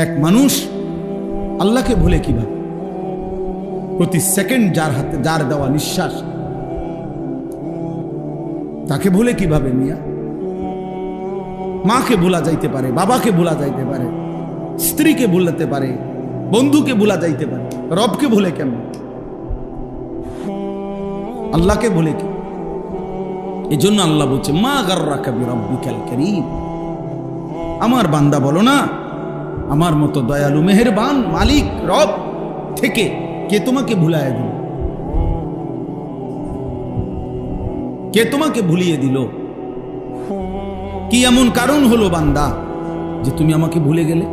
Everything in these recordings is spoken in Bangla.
এক মানুষ আল্লাহকে ভুলে কিভাবে? প্রতি সেকেন্ড যার হাতে যার দেওয়া নিঃশ্বাস, তাকে ভুলে কিভাবে মিয়া? মাকে ভোলা যাইতে পারে, বাবাকে ভোলা যাইতে পারে, স্ত্রীকে ভুলাতে পারে, বন্ধুকে ভোলা যাইতে পারে, রবকে ভুলে কেমন? আল্লাহকে ভুলে কি? এই জন্য আল্লাহ বলছে, মা গাররাকা বিরাব্বিকাল কারীম। আমার বান্দা বলো না, আমার মতো দয়ালু মেহেরবান মালিক রব থেকে কে তোমাকে ভুলায় দিল? কে তোমাকে ভুলিয়ে দিল? কি এমন কারণ হলো বান্দা যে তুমি আমাকে ভুলে গেলে?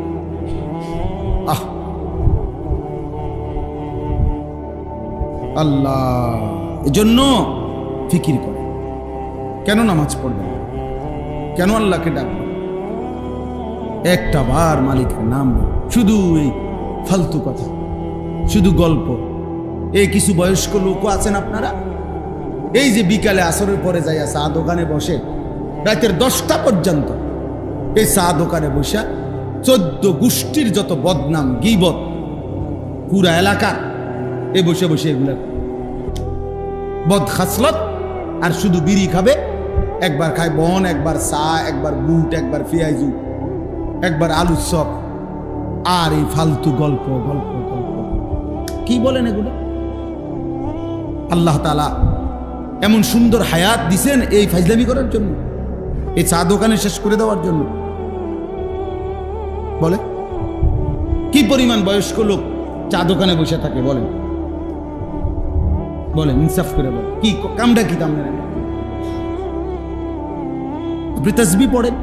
আহ আল্লাহ এজন্য ফিকির করে, কেন নামাজ পড়বে, কেন আল্লাহকে ডাকবে, একটা বার মালিকের নাম, শুধু এই ফালতু কথা, শুধু গল্প। এই কিছু বয়স্ক লোকও আছেন আপনারা, এই যে বিকালে আসরের পরে যাইয়া চা দোকানে বসে রাতের 10টা পর্যন্ত এই চা দোকানে বসে 14 গোষ্ঠীর যত বদনাম গীবত পুরা এলাকার এ বসে বসে এগুলা বদ খাসলত, আর শুধু বিড়ি খাবে, একবার খায় বন, একবার চা, একবার বুট, একবার পেঁয়াজু, একবার আলুর চপ, আর এই ফালতু গল্প গল্প গল্প। কি বলেন এগুলো? আল্লাহ তাআলা এমন সুন্দর হায়াত দিছেন এই ফাজলামি করার জন্য, এই চা দোকানে শেষ করে দেওয়ার জন্য? বলে কি পরিমাণ বয়স্ক লোক চা দোকানে বসে থাকে? বলেন বলেন, ইনসাফ করে বলেন, কি কামটা কি দাম? আপনি তাসবিহ পড়েন,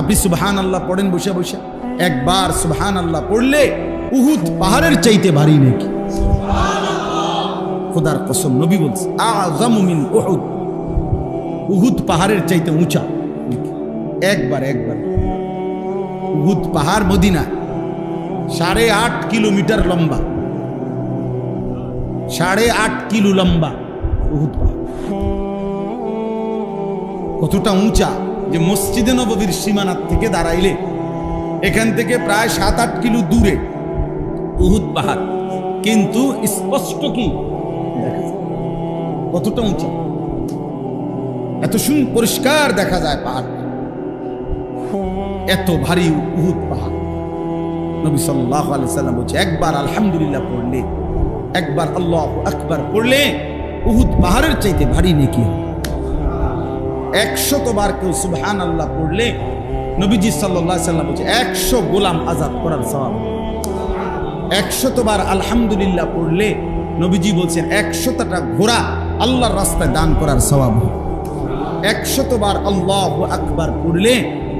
আপনি সুবহানাল্লাহ পড়েন বসে বসে। একবার সুবহানাল্লাহ পড়লে উহুদ পাহাড়ের চাইতে ভারী নাকি? খোদার কসম, নবী বলছে আযমু মিন উহুদ, উহুদ পাহাড়ের চাইতে উঁচা। একবার উহুদ পাহাড় মদিনা 8.5 কিলোমিটার লম্বা, 8.5 কিলো লম্বা উহুদ পাহাড়। কতটা উঁচা যে মসজিদে নববীর সীমানার থেকে দাঁড়াইলে এখান থেকে প্রায় 7-8 কিলো দূরে উহুদ পাহাড়, কিন্তু স্পষ্ট কি দেখা যায় কতটা উঁচা, এত পরিষ্কার দেখা যায় পাহাড়টা, এত ভারী উহুদ পাহাড়। নবী সাল্লাল্লাহু আলাইহি সাল্লাম বলছে, একবার আলহামদুলিল্লাহ পড়লে, একবার আল্লাহু আকবার পড়লে উহুদ পাহাড়ের চাইতে ভারী নেকি হয়। 100 বার কেউ সুবহানাল্লাহ পড়লে নবীজি সাল্লাল্লাহু আলাইহি সাল্লাম বলছে 100 গোলাম আজাদ করার সওয়াব। 100 বার আলহামদুলিল্লাহ পড়লে নবীজি বলছেন 100টা ঘোড়া আল্লাহর রাস্তায় দান করার সওয়াব। 100 বার আল্লাহু আকবার পড়লে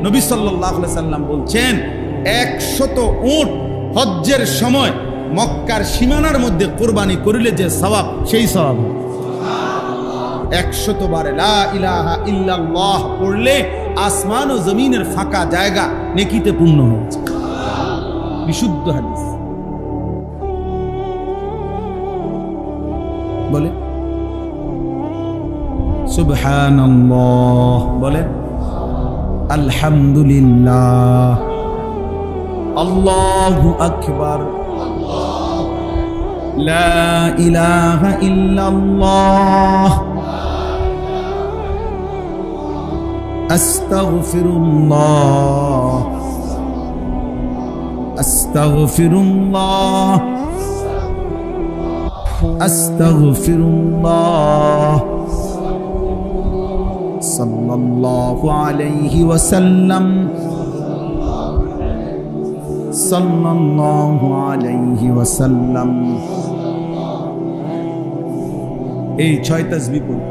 নবী সাল্লাল্লাহু আলাইহি সাল্লাম বলছেন 100 উট হজ্জের সময় মক্কার সীমানার মধ্যে কুরবানি করিলে যে সওয়াব, সেই সওয়াব। 100 বার লা ইলাহা ইল্লাল্লাহ পড়লে আসমান ও জমিনের ফাঁকা জায়গা নেকিতে পূর্ণ হচ্ছে। বিশুদ্ধ হাদিস। বলে সুবহানাল্লাহ, বলে আলহামদুলিল্লাহ, আল্লাহু আকবার, লা ইলাহা ইল্লাল্লাহ, আস্তাগফিরুল্লাহ, আস্তাগফিরুল্লাহ, আস্তাগফিরুল্লাহ, সাল্লাল্লাহু আলাইহি ওয়াসাল্লাম, সাল্লাল্লাহু আলাইহি ওয়াসাল্লাম। এই 6 তাসবিহ পড়ি।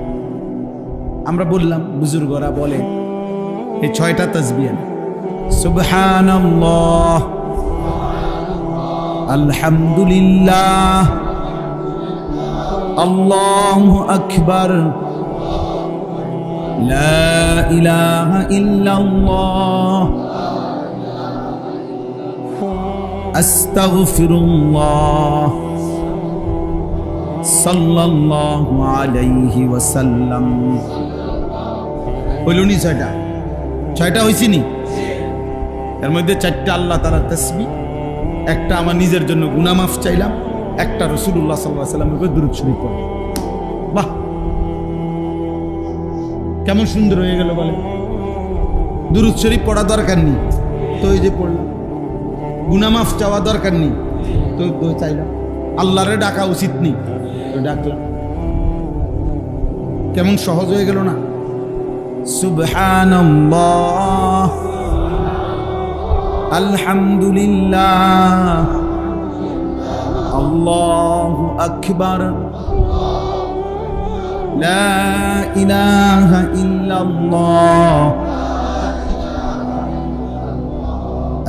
আমরা বললাম, বুজুর্গরা বলে এই 6টা তাসবিহ, সুবহানাল্লাহ, আলহামদুলিল্লাহ, আল্লাহু আকবার, লা ইলাহা ইল্লাল্লাহ, আস্তাগফিরুল্লাহ, সাল্লাল্লাহু আলাইহি ওয়াসাল্লাম। হইল নি 6টা? 6টা হইছে নি? এর মধ্যে 4টা আল্লাহ তাআলার তাসবিহ, একটা আমার নিজের জন্য গুনাহ মাফ চাইলাম, একটা রাসূলুল্লাহ সাল্লাল্লাহু আলাইহি ওয়াসাল্লামের উপর দুরূদ শরীফ পড়লাম। বাহ, কেমন সুন্দর হয়ে গেল বলে। দুরূদ শরীফ পড়া দরকার নেই, তো এই যে পড়লাম। গুনাহ মাফ চাওয়া দরকার নেই, তো চাইলাম। আল্লাহরে ডাকা উচিত নেই, তো ডাকলাম। কেমন সহজ হয়ে গেল না? সুবহানাল্লাহ, আলহামদুলিল্লাহ, আল্লাহু আকবার, লা ইলাহা ইল্লাল্লাহ,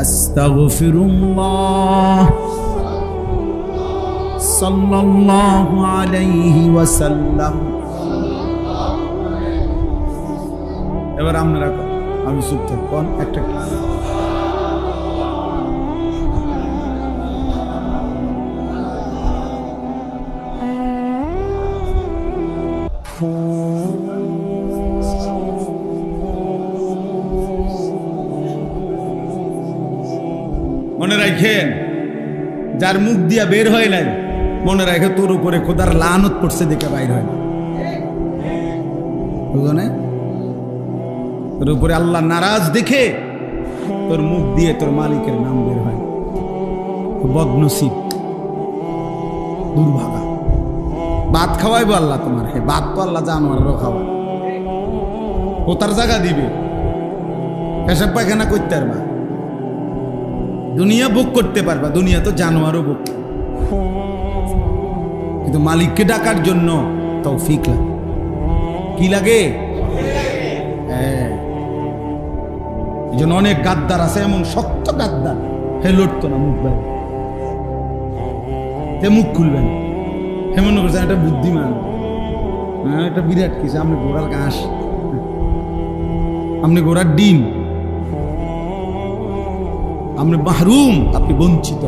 আস্তাগফিরুল্লাহ, সাল্লাল্লাহু আলাইহি ওয়াসাল্লাম। এবার আপনারা আমি চুপ থাকুন একটা। মনে রাখেন, যার মুখ দিয়া বের হয় নাই, মনে রাখে তোর উপরে খোদার লানত পড়ছে দেখে বাইর হয় না। বুঝো না? তোর উপরে আল্লাহ নারাজ দেখে তোর মুখ দিয়ে তোর মালিকের নাম বের হয়। বদনসিব, দুর্ভাগা। ভাত খাওয়াইবো আল্লাহ তোমার, হে ভাত তো আল্লাহ জানোয়ারও খাওয়া, ও তার জায়গা দিবে। পেশাব পায়খানা করতে পারবা, দুনিয়া ভোগ করতে পারবা, দুনিয়া তো জানোয়ারও ভোগ। কিন্তু মালিককে ডাকার জন্য তৌফিক লাগে। কি লাগে? এই জন্য অনেক গাদ্দার আছে, এমন শক্ত গাদ্দার, হে লড়তো না মুখ বাইরে, হে মুখ খুলবেন, হে মনে করছেন একটা বুদ্ধিমান, একটা বিরাট কিছু। আপনি ঘোড়ার ঘাস, আপনি ঘোড়ার ডিম, আপনি মাহরুম, আপনি বঞ্চিত,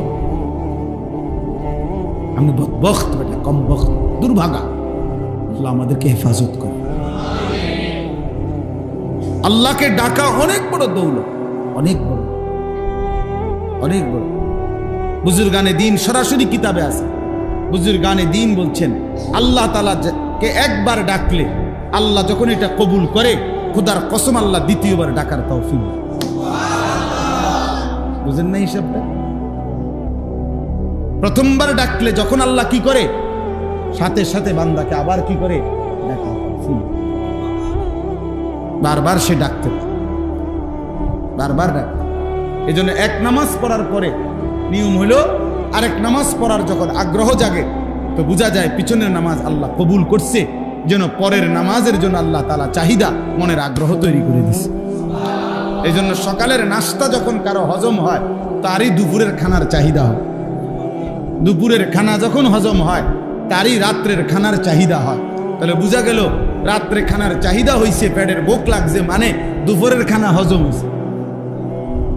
আপনি বদবখ্ত, এটা কম বখ্ত, দুর্ভাগা। আল্লাহ আমাদেরকে হেফাজত করে। আল্লাহকে ডাকা অনেক বড় দৌলত, অনেক বড়, অনেক বড়। বুজুর্গানে দিন সরাসরি কিতাবে আছে। বুজুর্গানে দিন বলছেন, আল্লাহ তাআলাকে একবার ডাকলে আল্লাহ যখন এটা কবুল করে, খোদার কসম আল্লাহ দ্বিতীয়বার ডাকার তৌফিক দেয়। বুঝেন না হিসাবটা? প্রথমবার ডাকলে যখন আল্লাহ কি করে, সাথে সাথে বান্দাকে আবার কি করে ডাকা। বারবার সে ডাকতে, বারবার ডাকতে। এই জন্য এক নামাজ পড়ার পরে নিয়ম হলো, আরেক নামাজ পড়ার যখন আগ্রহ জাগে, তো বোঝা যায় পিছনের নামাজ আল্লাহ কবুল করছে, যেন পরের নামাজের জন্য আল্লাহ তাআলা চাহিদা, মনের আগ্রহ তৈরি করে দিচ্ছে। এই জন্য সকালের নাস্তা যখন কারো হজম হয়, তারই দুপুরের খানার চাহিদা হয়। দুপুরের খানা যখন হজম হয়, তারই রাত্রের খানার চাহিদা হয়। তাহলে বোঝা গেল রাত্রে খানার চাহিদা হয়েছে, পেটের ভোক লাগছে, মানে দুপুরের খানা হজম হয়েছে।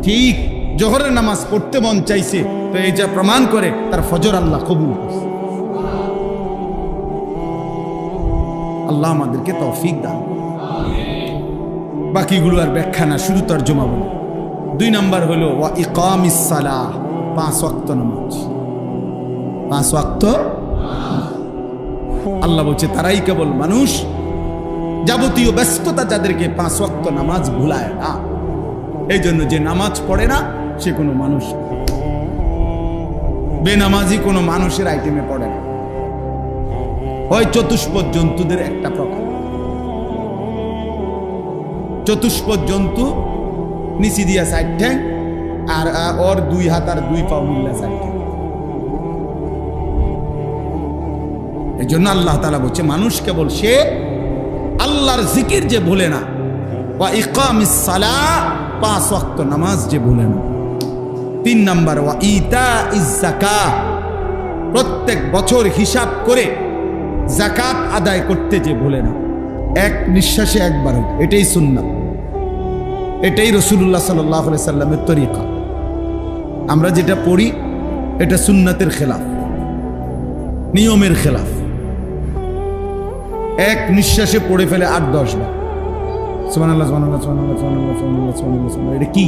ঠিক জোহরের নামাজ পড়তে মন চাইছে, তো এই যা প্রমাণ করে তার ফজর আল্লাহ কবুল করছে। আল্লাহ আমাদেরকে তৌফিক দান। বাকিগুলো আর ব্যাখ্যা না, শুধু তর্জমা বলি। 2 নাম্বার হলো ওয়া ইকামিস সালাহ, 5 ওয়াক্ত নামাজ। 5 ওয়াক্ত আল্লাহ বলছে তারাই কেবল মানুষ, যাবতীয় ব্যস্ততা যাদেরকে 5 ওয়াক্ত নামাজ ভুলায় না। এই জন্য যে নামাজ পড়ে না সে কোনো মানুষ, বেনামাজি কোনো মানুষের আইটেমে পড়ে না। হয় চতুষ্পদ জন্তুদের একটা প্রকার। চতুষ্পদ জন্তু নিচি দিয়া 4 ঠ্যাং, আর ওর 2 হাত আর 2 পা মিল্লা 4 ঠ্যাং। এই জন্য আল্লাহ তাআলা বলছে মানুষ কেবল সে আল্লাহর জিকির যে ভুলে না, ওয়া ইকামিস সালাহ, 5 ওয়াক্ত নামাজ যে ভুলে না। 3 নাম্বার ওয়া ইতাইজ যাকাত, প্রত্যেক বছর হিসাব করে যাকাত আদায় করতে যে ভুলে না। এক নিঃশ্বাসে একবার, এটাই সুন্নাত, এটাই রাসূলুল্লাহ সাল্লাল্লাহু আলাইহি সাল্লামের তরিকা। আমরা যেটা পড়ি এটা সুন্নাতের খেলাফ, নিয়মের খেলাফ। এক নিঃশ্বাসে পড়ে ফেলে 8-10 বার সুবহানাল্লাহ সুবহানাল্লাহ সুবহানাল্লাহ সুবহানাল্লাহ সুবহানাল্লাহ সুবহানাল্লাহ। এটা কি?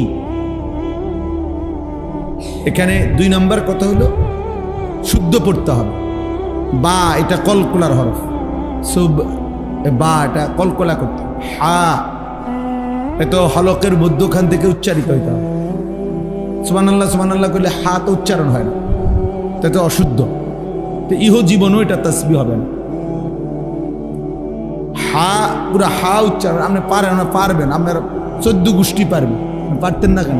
এখানে 2 নম্বর কথা হলো শুদ্ধ পড়তে হবে। বা এটা কলকলার হরফ, সুব বা এটা কলকলা করতে হবে। হা এটা হলকের মধ্যখান থেকে উচ্চারিত হইতে হবে। সুবহানাল্লাহ করলে হা তো উচ্চারণ হয় না, তা তো অশুদ্ধ। তো ইহ জীবনও এটা তাসবিহ হবে না। হা পুরা হা উচ্চারণ আপনি পারেন না, পারবেন, আপনার 14 গোষ্ঠী পারবেন, পারতেন না কেন?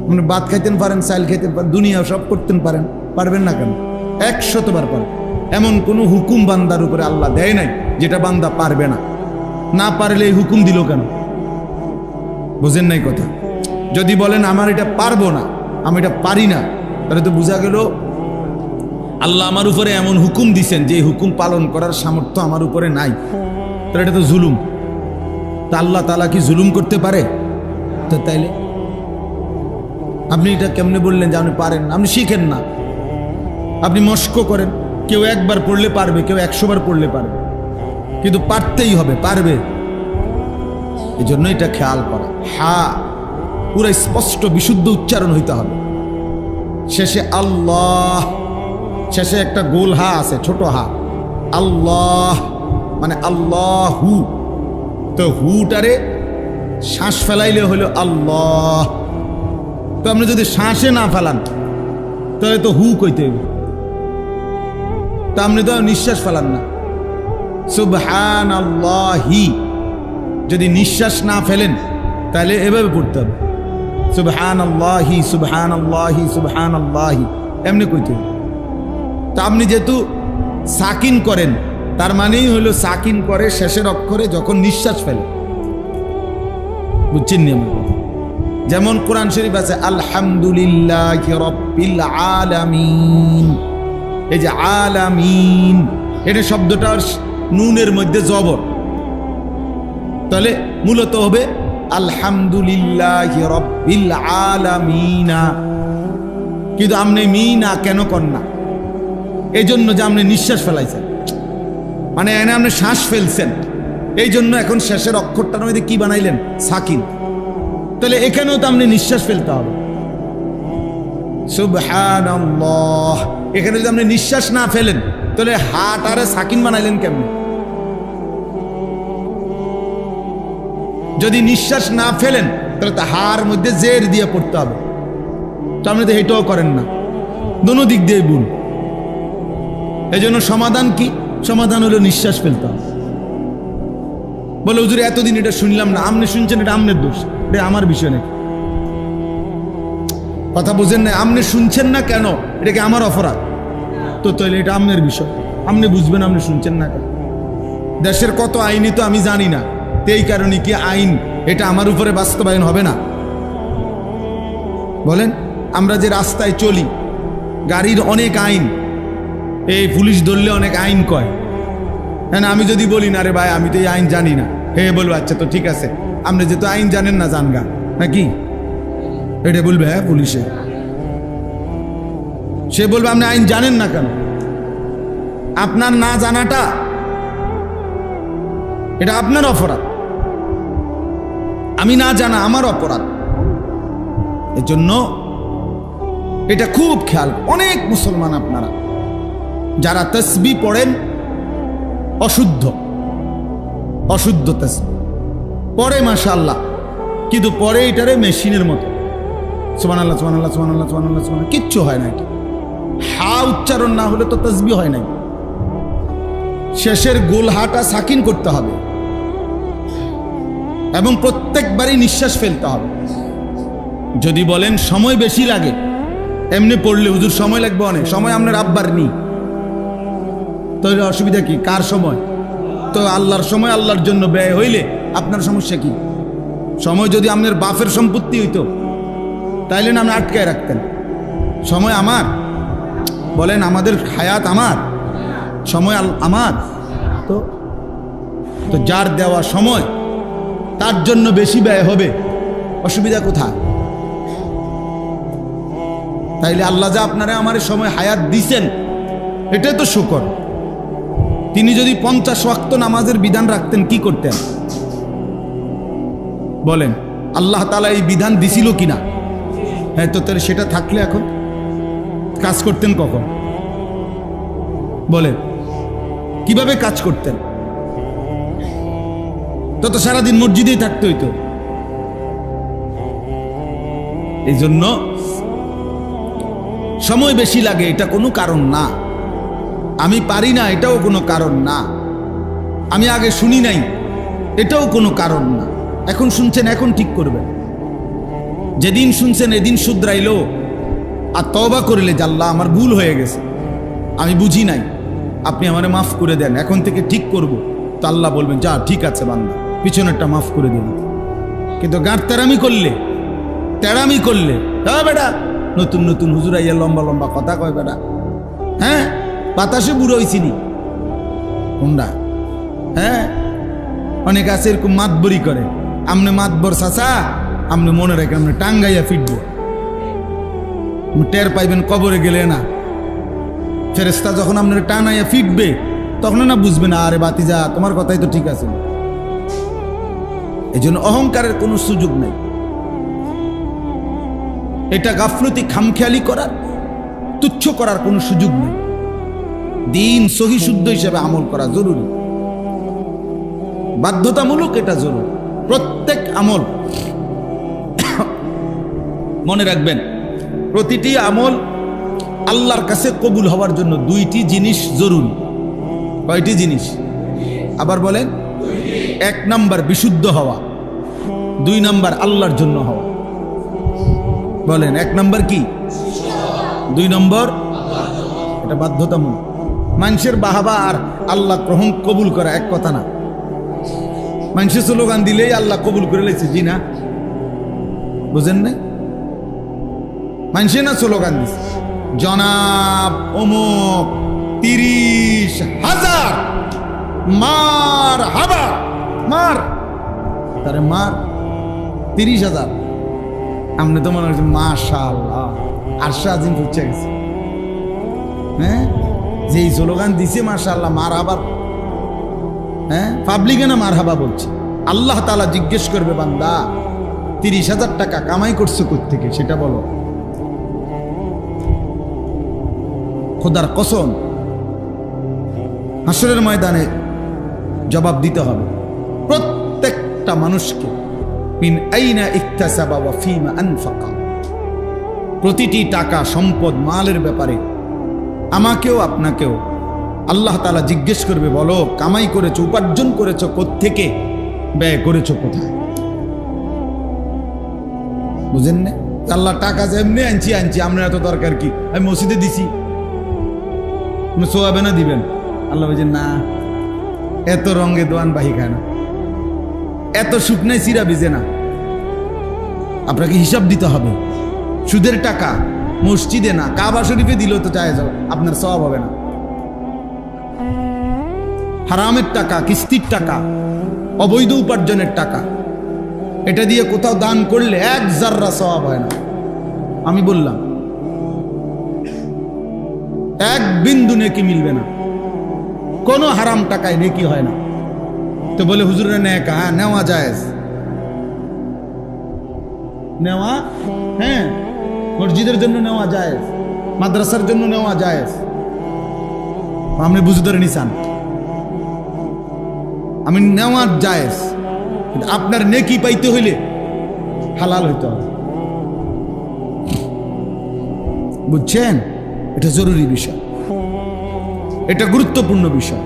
আপনি ভাত খাইতেন পারেন, চাল খাইতেন পারেন, দুনিয়া সব করতেন পারেন, পারবেন না কেন? 100বার পারেন। এমন কোনো হুকুম বান্দার উপরে আল্লাহ দেয় নাই যেটা বান্দা পারবে না। না পারলে এই হুকুম দিল কেন? বুঝেন নাই কথা? যদি বলেন আমার এটা পারবো না, আমি এটা পারি না, তাহলে তো বোঝা গেল আল্লাহ আমার উপরে এমন হুকুম দিছেন যে হুকুম পালন করার সামর্থ্য আমার উপরে নাই। তাহলে এটা তো জুলুম। তা আল্লাহ তাআলা কি জুলুম করতে পারে? তো তাইলে আপনি এটা কেমনে বললেন যে আপনি পারেন না? আপনি শিখেন না, আপনি মস্ক করেন। কেউ 1বার পড়লে পারবে, কেউ 100বার পড়লে পারবে, কিন্তু পারতেই হবে, পারবে। এই জন্য এটা খেয়াল করা। হা পুরো স্পষ্ট বিশুদ্ধ উচ্চারণ হইতে হবে। শেষে আল্লাহ, শেষে একটা গোল হা আছে, ছোট হা। আল্লাহ মানে আল্লাহু। তো হুটারে শ্বাস ফেলাইলে হলো আল্লাহ। তো আপনি যদি শ্বাসে না ফেলান তাহলে তো হু কইতে হবে। তা আপনি তো নিঃশ্বাস ফেলান না। সুবহানাল্লাহি যদি নিঃশ্বাস না ফেলেন তাহলে এভাবে পড়তে হবে, সুবহানাল্লাহি সুবহানাল্লাহি সুবহানাল্লাহি, এমনি কইতে হবে। তা আপনি যেহেতু সাকিন করেন, তার মানেই হলো সাকিন করে শেষের অক্ষরে যখন নিঃশ্বাস ফেলে। বুঝছেন নি? যেমন কোরআন শরীফ আছে আলহামদুলিল্লাহি রাব্বিল আলামিন। এই যে আলামিন, এটা শব্দটা নুনের মধ্যে জবর, তাহলে মূলত হবে আলহামদুলিল্লাহি রাব্বিল আলামিনা। কিন্তু আপনি মিনা কেন কর না? এই জন্য যে আপনি নিঃশ্বাস ফেলাইছেন, মানে এনে আপনি শ্বাস ফেলছেন, এই জন্য এখন শেষের অক্ষরটার মধ্যে কি বানাইলেন? সাকিন। তাহলে এখানেও তো আপনি নিঃশ্বাস ফেলতে হবে। সুবহানাল্লাহ, এখানে যদি আপনি নিঃশ্বাস না ফেলেন তাহলে হাট আরে সাকিন বানাইলেন কেমনে? যদি নিঃশ্বাস না ফেলেন তাহলে তো হার মধ্যে জের দিয়ে পড়তে হবে। তো আপনি তো এটাও করেন না, দোনো দিক দিয়ে ভুল। এই জন্য সমাধান কি? সমাধান হলো নিঃশ্বাস ফেলতে হবে। বলে হুজুর এতদিন এটা শুনলাম না, আপনি শুনছেন, এটা আপনার দোষ, এটা আমার বিষয় নাকি? কথা বুঝেন না? আপনি শুনছেন না কেন, এটা কি আমার অপরাধ? তো তাহলে এটা আপনার বিষয়, আপনি বুঝবেন আপনি শুনছেন না কেন। দেশের কত আইনই তো আমি জানি না, এই কারণে কি আইন এটা আমার উপরে বাস্তবায়ন হবে না? বলেন, আমরা যে রাস্তায় চলি, গাড়ির অনেক আইন, এই পুলিশ ধরলে অনেক আইন কয়। হ্যাঁ, আমি যদি বলি না রে ভাই আমি তো এই আইন জানি না, হে বলবো আচ্ছা তো ঠিক আছে, আপনি যেহেতু আইন জানেন না জানগা নাকি, এটা বলবে হ্যাঁ পুলিশে। সে বলবে আপনি আইন জানেন না কেন? আপনার না জানাটা এটা আপনার অপরাধ, আমি না জানা আমার অপরাধ। এর জন্য এটা খুব খেয়াল। অনেক মুসলমান আপনারা যারা তাসবিহ পড়েন অশুদ্ধ, অশুদ্ধ তাসবিহ পড়ে মাশাআল্লাহ, কিন্তু পরে এটারে মেশিনের মতো সুবহানাল্লাহ সুবহানাল্লাহ সুবহানাল্লাহ সুবহানাল্লাহ সুবহানাল্লাহ, কিচ্ছু হয় না। এটা হা উচ্চারণ না হলে তো তাসবিহ হয় নাই। শেষের গোল হাটা সাকিন করতে হবে এবং প্রত্যেকবারই নিঃশ্বাস ফেলতে হবে। যদি বলেন সময় বেশি লাগে, এমনি পড়লে হুজুর সময় লাগবে অনেক, সময় আপনার আব্বার নি, তাহলে অসুবিধা কি? কার সময়? তো আল্লাহর সময় আল্লাহর জন্য ব্যয় হইলে আপনার সমস্যা কি? সময় যদি আপনার বাপের সম্পত্তি হইতো তাইলে না আপনি আটকায় রাখতেন। সময় আমার, বলেন আমাদের হায়াত আমার, সময় আমার। তো তো যার দেওয়া সময় তার জন্য বেশি ব্যয় হবে, অসুবিধা কোথায়? তাইলে আল্লাহ যা আপনারা আমার সময় হায়াত দিছেন এটাই তো শুকর। তিনি যদি 50 ওয়াক্ত নামাজের বিধান রাখতেন কি করতেন? বলেন, আল্লাহ তাআলা এই বিধান দিছিল কিনা? হ্যাঁ, তো তাহলে সেটা থাকলে এখন কাজ করতেন কখন বলেন? কিভাবে কাজ করতেন? তত সারাদিন মসজিদেই থাকতে হইতো। এই জন্য সময় বেশি লাগে, এটা কোনো কারণ না। আমি পারি না, এটাও কোনো কারণ না। আমি আগে শুনি নাই, এটাও কোনো কারণ না। এখন শুনছেন, এখন ঠিক করবেন। যেদিন শুনছেন এদিন শুধরাইলো আর তওবা করলে যে আল্লাহ আমার ভুল হয়ে গেছে, আমি বুঝি নাই, আপনি আমারে মাফ করে দেন, এখন থেকে ঠিক করব, তো আল্লাহ বলবেন যা ঠিক আছে বান্দা, পিছনেরটা মাফ করে দিন। কিন্তু গাঁট তেরামি করলে বেটা নতুন নতুন হুজুর আইয়া লম্বা লম্বা কথা কয় বেটা, হ্যাঁ বাতাসে বুড়ো হইছিনি কোনটা, হ্যাঁ অনেক আছে এরকম মাতবরি করে। আমনে মাতবর চাচা, আপনি মনে রাখেন আপনি টাঙ্গাইয়া ফিটবো, টের পাইবেন কবরে গেলে না। ফেরেশতা যখন আপনার টানাইয়া ফিটবে তখন না বুঝবেন আরে বাতিজা তোমার কথাই তো ঠিক আছে। এই জন্য অহংকারের কোনো সুযোগ নেই। এটা গাফলতি, খামখেয়ালি করার, তুচ্ছ করার কোনো সুযোগ নেই। দিন সহি শুদ্ধ হিসেবে আমল করা জরুরি, বাধ্যতামূলক, এটা জরুরি। প্রত্যেক আমল মনে রাখবেন, প্রতিটি আমল আল্লাহর কাছে কবুল হওয়ার জন্য দুইটি জিনিস জরুরি। কয়টি জিনিস? আবার বলেন। 1 নাম্বার বিশুদ্ধ হওয়া, 2 নাম্বার আল্লাহর জন্য হওয়া। বলেন 1 নাম্বার কি, 2 নম্বর? এটা বাধ্যতামূলক। মানুষের বাহাবা আর আল্লাহ গ্রহণ কবুল করা এক কথা না। মানুষের স্লোগান দিলেই আল্লাহ কবুল করে লেছে, জি না, বুঝেন না? মানুষে না স্লোগান দিচ্ছে, জনাব অমুক 30,000 মার হাবা, মার তারে মার 30,000। আপনি তো মনে হচ্ছে মাশাআল্লাহ আরশা আজিম পৌঁছে গেছে। হ্যাঁ, যেই স্লোগান দিছে মাশাআল্লাহ মার হাবা, হ্যাঁ পাবলিকে না মার হাবা বলছে। আল্লাহ তাআলা জিজ্ঞেস করবে, বান্দা 30,000 টাকা কামাই করছো কোত্থেকে সেটা বলো। খোদার কসম হাসরের ময়দানে জবাব দিতে হবে প্রত্যেকটা মানুষকে, মিন আইনা ইকতাসাবা ওয়া ফীমা আনফাকা। প্রতিটি টাকা, সম্পদ, মালের ব্যাপারে আমাকেও আপনাকেও আল্লাহ তাআলা জিজ্ঞেস করবে, বলো কামাই করেছো, উপার্জন করেছো কোত্থেকে, ব্যয় করেছো কোথায়। বুঝেন না? আল্লাহ টাকা যেমনি আনছি আপনার এত দরকার কি, আমি মসজিদে দিছি, সোয়াবে না দিবেন। আল্লাহ বলছেন না, এত রঙে দোয়ান বাহি খায় না, এত শুকনাই সিরা ভিজে না, আপনাকে হিসাব দিতে হবে। সুদের টাকা মসজিদে না, কাবা শরীফে দিলেও তো চায় যাও, আপনার সওয়াব হবে না। হারামের টাকা, কিস্তির টাকা, অবৈধ উপার্জনের টাকা, এটা দিয়ে কোথাও দান করলে 1 জাররা সওয়াব হয় না। আমি বললাম 1 বিন্দু নেকি মিলবে না, কোনো হারাম টাকায় নেকি হয় না। তো বলে হুজুরে নেকা, হ্যাঁ নেওয়া জায়েজ, নেওয়া, হ্যাঁ মসজিদের জন্য নেওয়া জায়েজ, মাদ্রাসার জন্য নেওয়া জায়েজ। আপনি বুঝে ধরে নিছেন, আমি নেওয়া জায়েজ, আপনার নেকি পাইতে হইলে হালাল হইতে হবে। বুঝছেন? এটা জরুরি বিষয়, এটা গুরুত্বপূর্ণ বিষয়।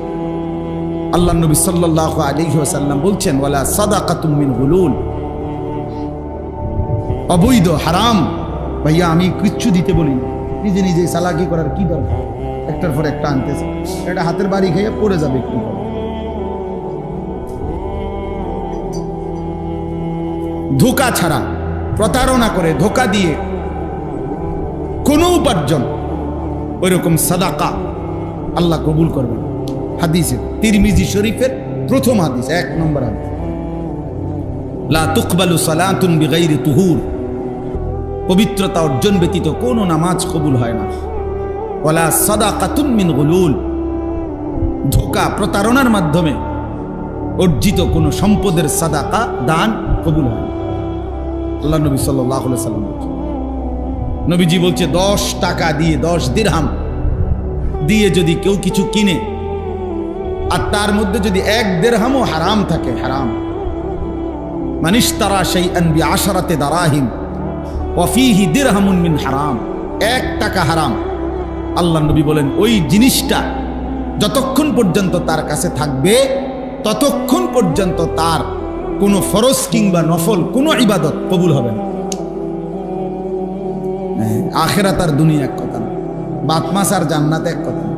আল্লাহ নবী সাল্লাল্লাহু আলাইহি ওয়াসাল্লাম বলছেন, ওয়ালা সাদাকাতুম মিন গুলুল। অবৈধ হারাম ভাইয়া আমি কিচ্ছু দিতে বলি, নিজে নিজে চালাকি করার কি দরকার, একটার পর একটা আনতেছে, এটা হাতের বাড়ি খেয়ে পড়ে যাবে একটু। ধোঁকা ছাড়া, প্রতারণা করে, ধোঁকা দিয়ে কোনো উপার্জন, ওইরকম সাদাকা আল্লাহ কবুল করবেন। হাদিসে তিরমিজি শরীফের প্রথম হাদিস, 1 নম্বর হাদিস, লা তুকবালু সালাতুন বিগাইরি তুহুর। পবিত্রতা অর্জন ব্যতীত কোনো নামাজ কবুল হয় না। ওয়ালা সাদাকাতুন মিন গুলুল। ধোঁকা, প্রতারণার মাধ্যমে অর্জিত কোনো সম্পদের সাদাকা, দান কবুল হয় না। আল্লাহ নবী সাল্লাল্লাহু আলাইহি ওয়াসাল্লাম। নবীজি বলছে 10 টাকা দিয়ে, 10 দিরহাম দিয়ে যদি কেউ কিছু কিনে আর তার মধ্যে যদি 1 দিরহামও হারাম থাকে, হারাম, মানিশতারা শাইআন বিআশারাতি দারাহিম ওয়া ফীহি দিরহামুন মিন হারাম, 1 টাকা হারাম। আল্লাহ নবী বলেন ওই জিনিসটা যতক্ষণ পর্যন্ত তার কাছে থাকবে ততক্ষণ পর্যন্ত তার কোনো ফরজ কিংবা নফল কোনো ইবাদত কবুল হবে না। আখিরাত আর দুনিয়া এক কথা না, ভাত মাছ আর জান্নাত এক কথা না।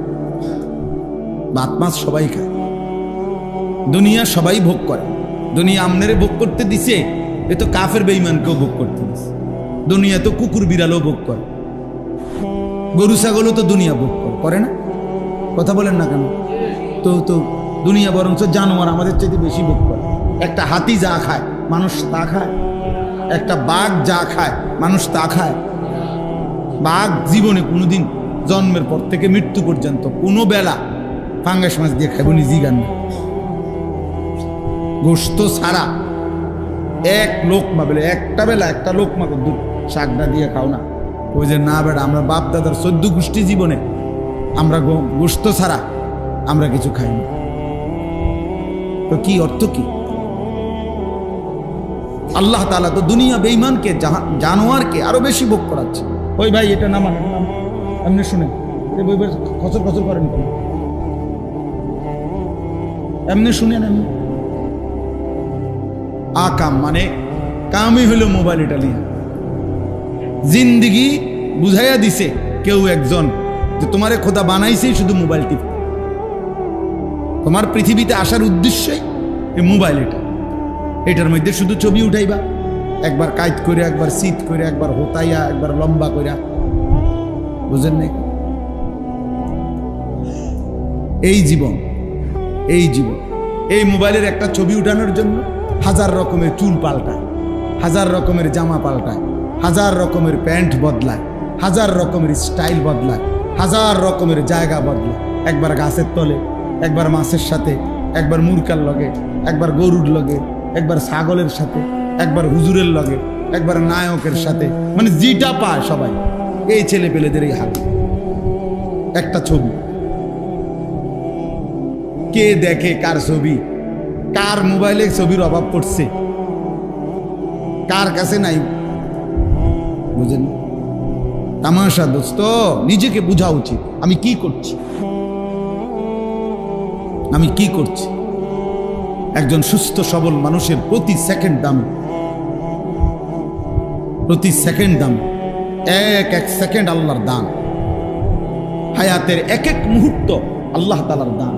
ভাত মাছ সবাই খায়, দুনিয়া সবাই ভোগ করে। দুনিয়া আমনেরে ভোগ করতে দিছে, এ তো কাফের বেঈমানকেও ভোগ করতে দিছে। দুনিয়া তো কুকুর বিড়ালও ভোগ করে, গরু ছাগলও তো দুনিয়া ভোগ করে না? কথা বলেন না কেন? তো তো দুনিয়া বরঞ্চ জানোয়ার আমাদের চাইতে বেশি ভোগ করে। একটা হাতি যা খায় মানুষ তা খায়, একটা বাঘ যা খায় মানুষ তা খায়। বাঘ জীবনে কোনোদিন জন্মের পর থেকে মৃত্যু পর্যন্ত কোনো বেলা ফাঙ্গাস মাছ দিয়ে খাইব নিজেই গান না, গোস্ত ছাড়া এক লোকমা বেলে একটা বেলা একটা লোকমা দুধ শাকটা দিয়ে খাও না। ওই যে না বেড়া, আমরা বাপ দাদার 14 গোষ্ঠী জীবনে আমরা গোস্ত ছাড়া আমরা কিছু খাই না। তো কি অর্থ কি? আল্লাহ তাআলা তো দুনিয়া বেঈমানকে জানোয়ারকে আরো বেশি ভোগ করাচ্ছে। ওই ভাই এটা নামান, এমনি শুনেন, খচর খচর করেন কেন? এমনি শুনেন, এমনি আকাম মানে কামই হলো মোবাইল। এটা নিয়ে জিন্দিগি বুঝাইয়া দিছে কেউ একজন যে তোমারে খোদা বানাইছেই শুধু মোবাইল টিপ, তোমার পৃথিবীতে আসার উদ্দেশ্যই এই মোবাইল। এটার মধ্যে শুধু ছবি উঠাইবা, একবার কাইট করে, একবার শীত করে, একবার হোতাইয়া, একবার লম্বা কইরা, বুঝেন নাই? এই জীবন, এই জীবন, এই মোবাইলের একটা ছবি উঠানোর জন্য 1000 রকমের চুল পাল্টায়, 1000 রকমের জামা পাল্টায়, 1000 রকমের প্যান্ট বদলায়, 1000 রকমের স্টাইল বদলায়, 1000 রকমের জায়গা বদলায়। একবার গাছের তলে, একবার মাছের সাথে, একবার মুরকার লগে, একবার গরুর লগে, একবার ছাগলের সাথে, একবার হুজুরের লগে, একবার নায়কের সাথে, মানে যেটা পায় সবাই। এই ছেলে পেলেদের এই হাত একটা ছবি। কে দেখে কার ছবি? কার মোবাইলে ছবির অভাব পড়ছে? কার কাছে নাই? বুঝেন? তামাশা দোস্ত, নিজেকে বোঝা উচিত আমি কি করছি, আমি কি করছি। একজন সুস্থ সবল মানুষের প্রতি সেকেন্ড দাম, প্রতি সেকেন্ড দাম। এক এক সেকেন্ড আল্লাহর দান, হায়াতের এক এক মুহূর্ত আল্লাহ তাআলার দান।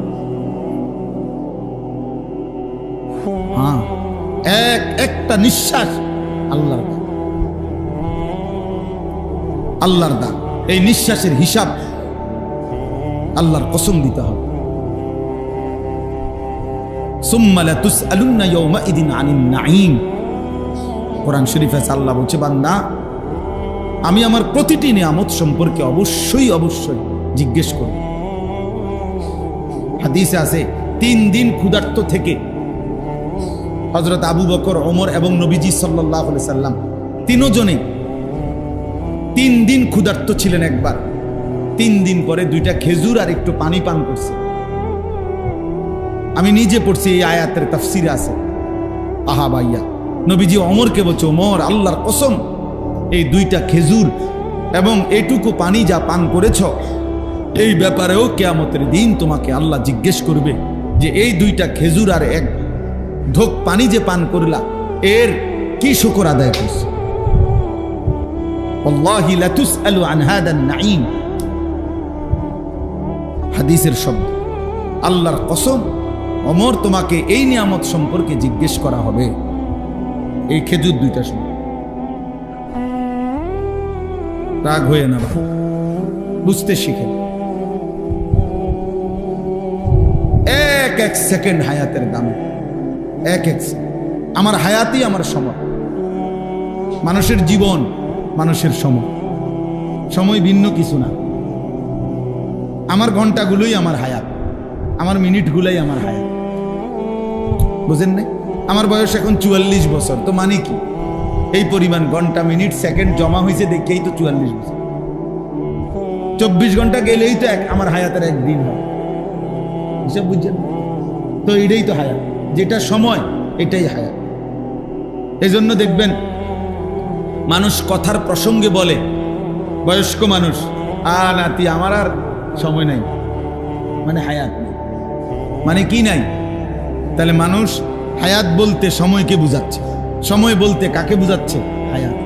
হ্যাঁ, এক একটা নিঃশ্বাস আল্লাহর দান, আল্লাহর দান। এই নিঃশ্বাসের হিসাব আল্লাহর কসম দিতে হবে। সুম্মা লাতুসআলুন্না ইয়াওমাইদিন আনিন নাঈম। কোরআন শরীফে আল্লাহ বলছে, বান্দা আমি আমার প্রতিটি নিয়ামত সম্পর্কে অবশ্যই অবশ্যই জিজ্ঞেস করব। হাদিসে আছে 3 দিন ক্ষুধার্ত থেকে হযরত আবু বকর, ওমর এবং নবীজি সাল্লাল্লাহু আলাইহি সাল্লাম তিনজনে 3 দিন ক্ষুধার্ত ছিলেন একবার। 3 দিন পরে 2টা খেজুর আর একটু পানি পান করছে। আমি নিজে পড়ছি, এই আয়াতের তাফসিরে আছে। আহা ভাইয়া, নবীজি ওমরকে বলছে, ওমর আল্লাহর কসম, এই 2টা খেজুর এবং এটুকু পানি যা পান করেছ, এই ব্যাপারেও কিয়ামতের দিন তোমাকে আল্লাহ জিজ্ঞেস করবে যে এই 2টা খেজুর আর 1 ঢোক পানি যে পান করলা, এর কি শুকর আদায় করছো? ওয়াল্লাহি লাতুসআলু আন হাদান নাঈম। হাদিসের শব্দ, আল্লাহর কসম, ওমর তোমাকে এই নিয়ামত সম্পর্কে জিজ্ঞেস করা হবে। এই খেজুর 2টা সময় রাগ হয়ে না ভাই, বুঝতে শিখে। এক এক সেকেন্ড হায়াতের দাম, এক এক। আমার হায়াতই আমার সময়, মানুষের জীবন মানুষের সময়, সময় ভিন্ন কিছু না। আমার ঘন্টাগুলোই আমার হায়াত, আমার মিনিটগুলোই আমার হায়াত, বুঝেন না? আমার বয়স এখন 44 বছর, তো মানে কি? এই পরিমাণ ঘন্টা মিনিট সেকেন্ড জমা হয়েছে দেখেই তো 44 বছর। 24 ঘন্টা গেলেই তো আমার হায়াতের একদিন হয়, হিসাব বুঝছেন? তো এটাই তো হায়াত, যেটা সময় এটাই হায়াত। এই জন্য দেখবেন মানুষ কথার প্রসঙ্গে বলে, বয়স্ক মানুষ, নাতি আমার আর সময় নাই, মানে হায়াত নেই। মানে কি নাই? তাহলে মানুষ হায়াত বলতে সময়কে বুঝাচ্ছে, সময় বলতে কাকে বুঝাচ্ছে? হায়াত।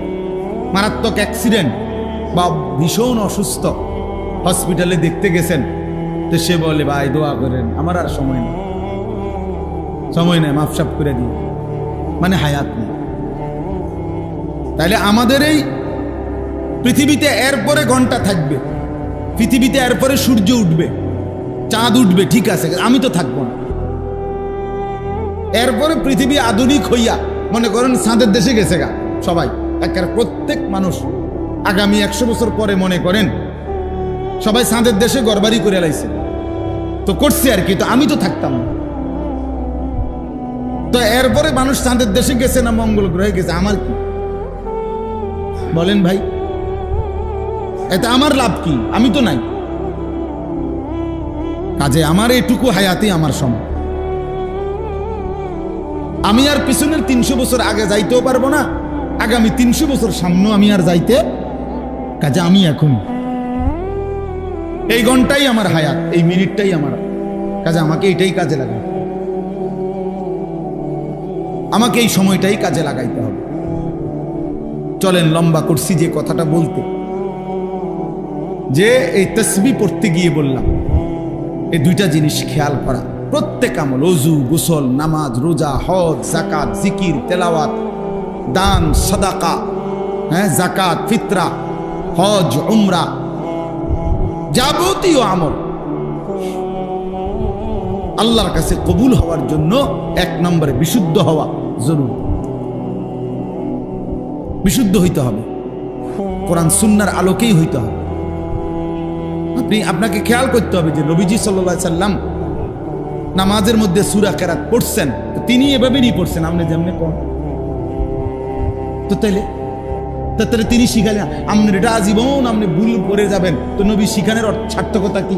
মারাত্মক অ্যাক্সিডেন্ট বা ভীষণ অসুস্থ, হসপিটালে দেখতে গেছেন, তো সে বলে ভাই দোয়া করেন, আমার আর সময় নেই, সময় নেই, মাফসাফ করে দিই, মানে হায়াত নেই। তাহলে আমাদের এই পৃথিবীতে এরপরে ঘন্টা থাকবে, পৃথিবীতে এরপরে সূর্য উঠবে, চাঁদ উঠবে, ঠিক আছে, আমি তো থাকবো না। এরপরে পৃথিবী আধুনিক হইয়া মনে করেন চাঁদের দেশে গেছে গা সবাই, একের প্রত্যেক মানুষ আগামী 100 বছর পরে মনে করেন সবাই চাঁদের দেশে ঘরবাড়ি করে লাইছে, তো করছে আর কি, তো আমি তো থাকতাম না। তো এরপরে মানুষ চাঁদের দেশে গেছে না মঙ্গল গ্রহে গেছে, আমার কি বলেন ভাই? এতে আমার লাভ কি? আমি তো নাই। কাজে আমার এইটুকু হায়াতি আমার সময়, আমি আর পিছনের 300 বছর আগে যাইতেও পারবো না, আগামী 300 বছর সামনেও আমি আর যাইতে, কাজে আমি এখন এই ঘন্টাই আমার হায়াত, এই মিনিটটাই আমার, কাজে আমাকে এইটাই কাজে লাগাই, আমাকে এই সময়টাই কাজে লাগাইতে হবে। চলেন, লম্বা করছি যে কথাটা বলতে, যে এই তাসবিহ পড়তে গিয়ে বললাম এই দুইটা জিনিস খেয়াল করা। প্রত্যেক আমল, ওযু, গোসল, নামাজ, রোজা, হজ, যাকাত, জিকির, তেলাওয়াত, দান, সাদাকা, যাকাত, ফিতরা, হজ, উমরা, যাবতীয় আমল আল্লাহর কাছে কবুল হওয়ার জন্য 1 নম্বরে বিশুদ্ধ হওয়া জরুরি। বিশুদ্ধ হইতে হবে, কোরআন সুন্নাহর আলোকেই হইতে হবে। আপনাকে খেয়াল করতে হবে যে নবীজি সাল্লাল্লাহু আলাইহি সাল্লাম নামাজের মধ্যে সূরা কেরাত পড়ছেন, তো তিনি এভাবেই পড়ছেন, আপনি যেমনে কোন তো তাহলে তিনি শিখালেন, আপনার এটা আজীবন আপনি ভুল করে যাবেন, তো নবী শিখানোর সার্থকতা কি?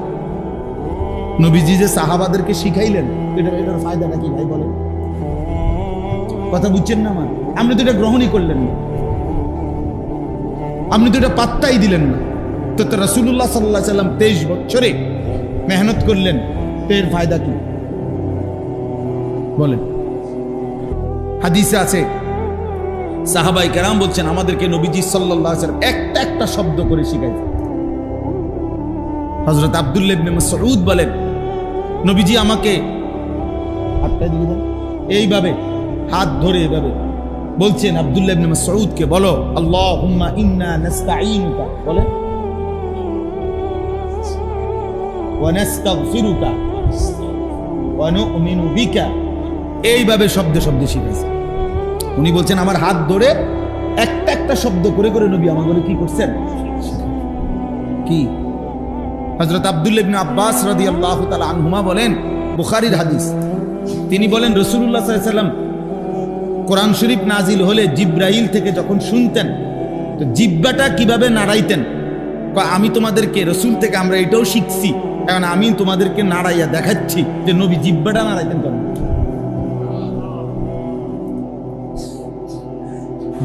নবীজি যে সাহাবাদেরকে শিখাইলেন, এটার ফায়দাটা কি ভাই বলেন? কথা বুঝছেন না আমার? আপনি তো এটা গ্রহণই করলেন না, আপনি তো এটা পাত্তাই দিলেন না। তো রাসূলুল্লাহ সাল্লাল্লাহু আলাইহি সাল্লাম 23 বছরে মেহনত করলেন, এর ফায়দা কি বলেন? হাদিসে আছে, সাহাবায়ে কেরাম বলছেন আমাদেরকে নবীজি সাল্লাল্লাহু আলাইহি সাল্লাম একটা একটা শব্দ করে শিখাইছেন। হযরত আব্দুল্লাহ ইবনে মাসউদ বলেন, নবীজি আমাকে এইভাবে হাত ধরে এভাবে বলছেন, আব্দুল্লাহ ইবনে মাসউদকে, বলো আল্লাহুম্মা ইন্না নাস্তাঈনুকা, বলে ওয়া নাস্তাগফিরুকা ওয়া নু'মিনু বিকা, এইভাবে শব্দে শব্দে শিখাইছেন। উনি বলছেন আমার হাত ধরে একটা একটা শব্দ করে করে নবী আমাদের কি করছেন? কি? হযরত আব্দুল্লাহ ইবনে আব্বাস রাদিয়াল্লাহু তাআলা আনহুমা বলেন, বুখারীর হাদিস, তিনি বলেন রাসূলুল্লাহ সাল্লাল্লাহু আলাইহি ওয়াসাল্লাম কোরআন শরীফ নাজিল হলে জিব্রাইল থেকে যখন শুনতেন, তো জিহ্বাটা কিভাবে নাড়াইতেন, আমি তোমাদেরকে রাসূল থেকে আমরা এটাও শিখছি, এখন আমি তোমাদেরকে নাড়াইয়া দেখাচ্ছি যে নবী জিহ্বাটা নাড়াইতেন কেন,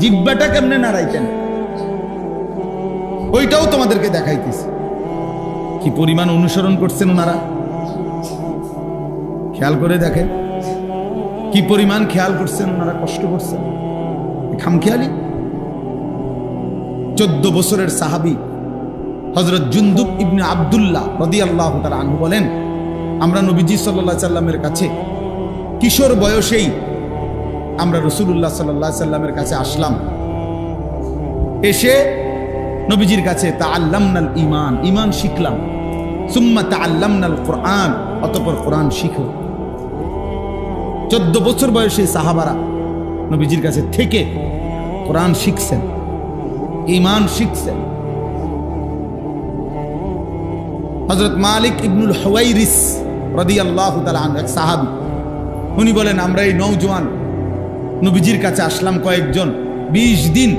জিহ্বাটা কেমনে নাড়াইতেন, ওইটাও তোমাদেরকে দেখাইতেছি। কি পরিমাণ অনুসরণ করছেন ওনারা, খেয়াল করে দেখেন কি পরিমাণ খেয়াল করছেন ওনারা, কষ্ট করছেন, খামখেয়ালি। 14 বছরের সাহাবী হযরত জুনদুব ইবনে আব্দুল্লাহ রাদিয়াল্লাহু তাআলা আনহু বলেন, আমরা নবীজি সাল্লাল্লাহু আলাইহি সাল্লামের কাছে কিশোর বয়সেই আমরা রাসূলুল্লাহ সাল্লাল্লাহু আলাইহি সাল্লামের কাছে আসলাম, এসে নবীজির কাছে তাআল্লামনাল ঈমান, ঈমান শিখলাম, সুম্মা তাআল্লামনাল কুরআন, অতঃপর কোরআন শিখো। 14 বছর বয়সী সাহাবারা নবীজির কাছে থেকে কোরআন শিখছেন, ঈমান শিখছেন। হযরত মালিক ইবনুল হুয়াইরিস রাদিয়াল্লাহু তাআলা আনহু, এক সাহাবী, উনি বলেন আমরা এই নওজোয়ান নবীজির কাছে আসলাম কয়েকজন, 20 দিন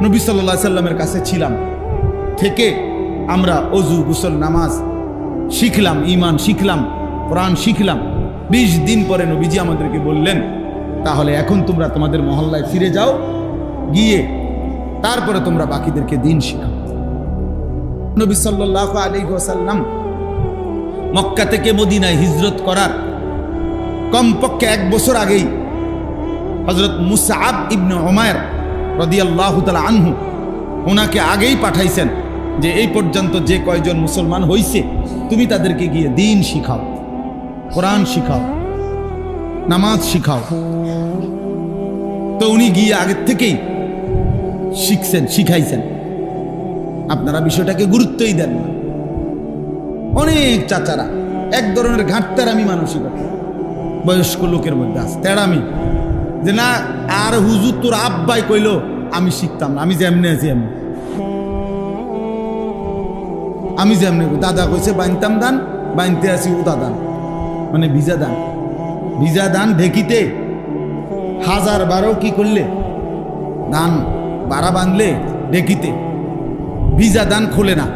নবী সাল্লাল্লাহু আলাইহি সাল্লামের কাছে ছিলাম, থেকে আমরা অজু গোসল নামাজ শিখলাম, ঈমান শিখলাম, কোরআন শিখলাম। 20 দিন পরে নবীজি আমাদেরকে বললেন, তাহলে এখন তোমরা তোমাদের মহল্লায় ফিরে যাও, গিয়ে তারপরে তোমরা বাকিদেরকে দিন শিখাও। নবী সাল্লাল্লাহু আলাইহি ওয়াসাল্লাম মক্কা থেকে মদিনায় হিজরত করার কমপক্ষে 1 বছর আগেই হযরত মুসআব ইবনে উমাইর রাদিয়াল্লাহু তাআলা আনহু ওনাকে আগেই পাঠাইছেন যে এই পর্যন্ত যে কয়জন মুসলমান হইছে তুমি তাদেরকে গিয়ে দিন শিখাও, কোরআন শিখাও, নামাজ শিখাও। তো উনি গিয়ে আগের থেকেই শিখছেন, শিখাইছেন। আপনারা বিষয়টাকে গুরুত্বই দেন না। অনেক চাচারা এক ধরনের ঘাটতারামি মানসিকতা বয়স্ক লোকের মধ্যে আছে, তেড়ামি, যে না আর হুজুর তোর আব্বাই কইলো আমি শিখতাম না, আমি যেমনে আছি এমনি, আমি যেমনি দাদা কইছে বাইনতাম দান, বাইনতে আছি উদা দান, মানে ভিজা দান। ভিজা দান ঢেকিতে 1000 কি করলে দান বাড়া বাঁধলে ঢেকিতে ভিজা দান খোলে না।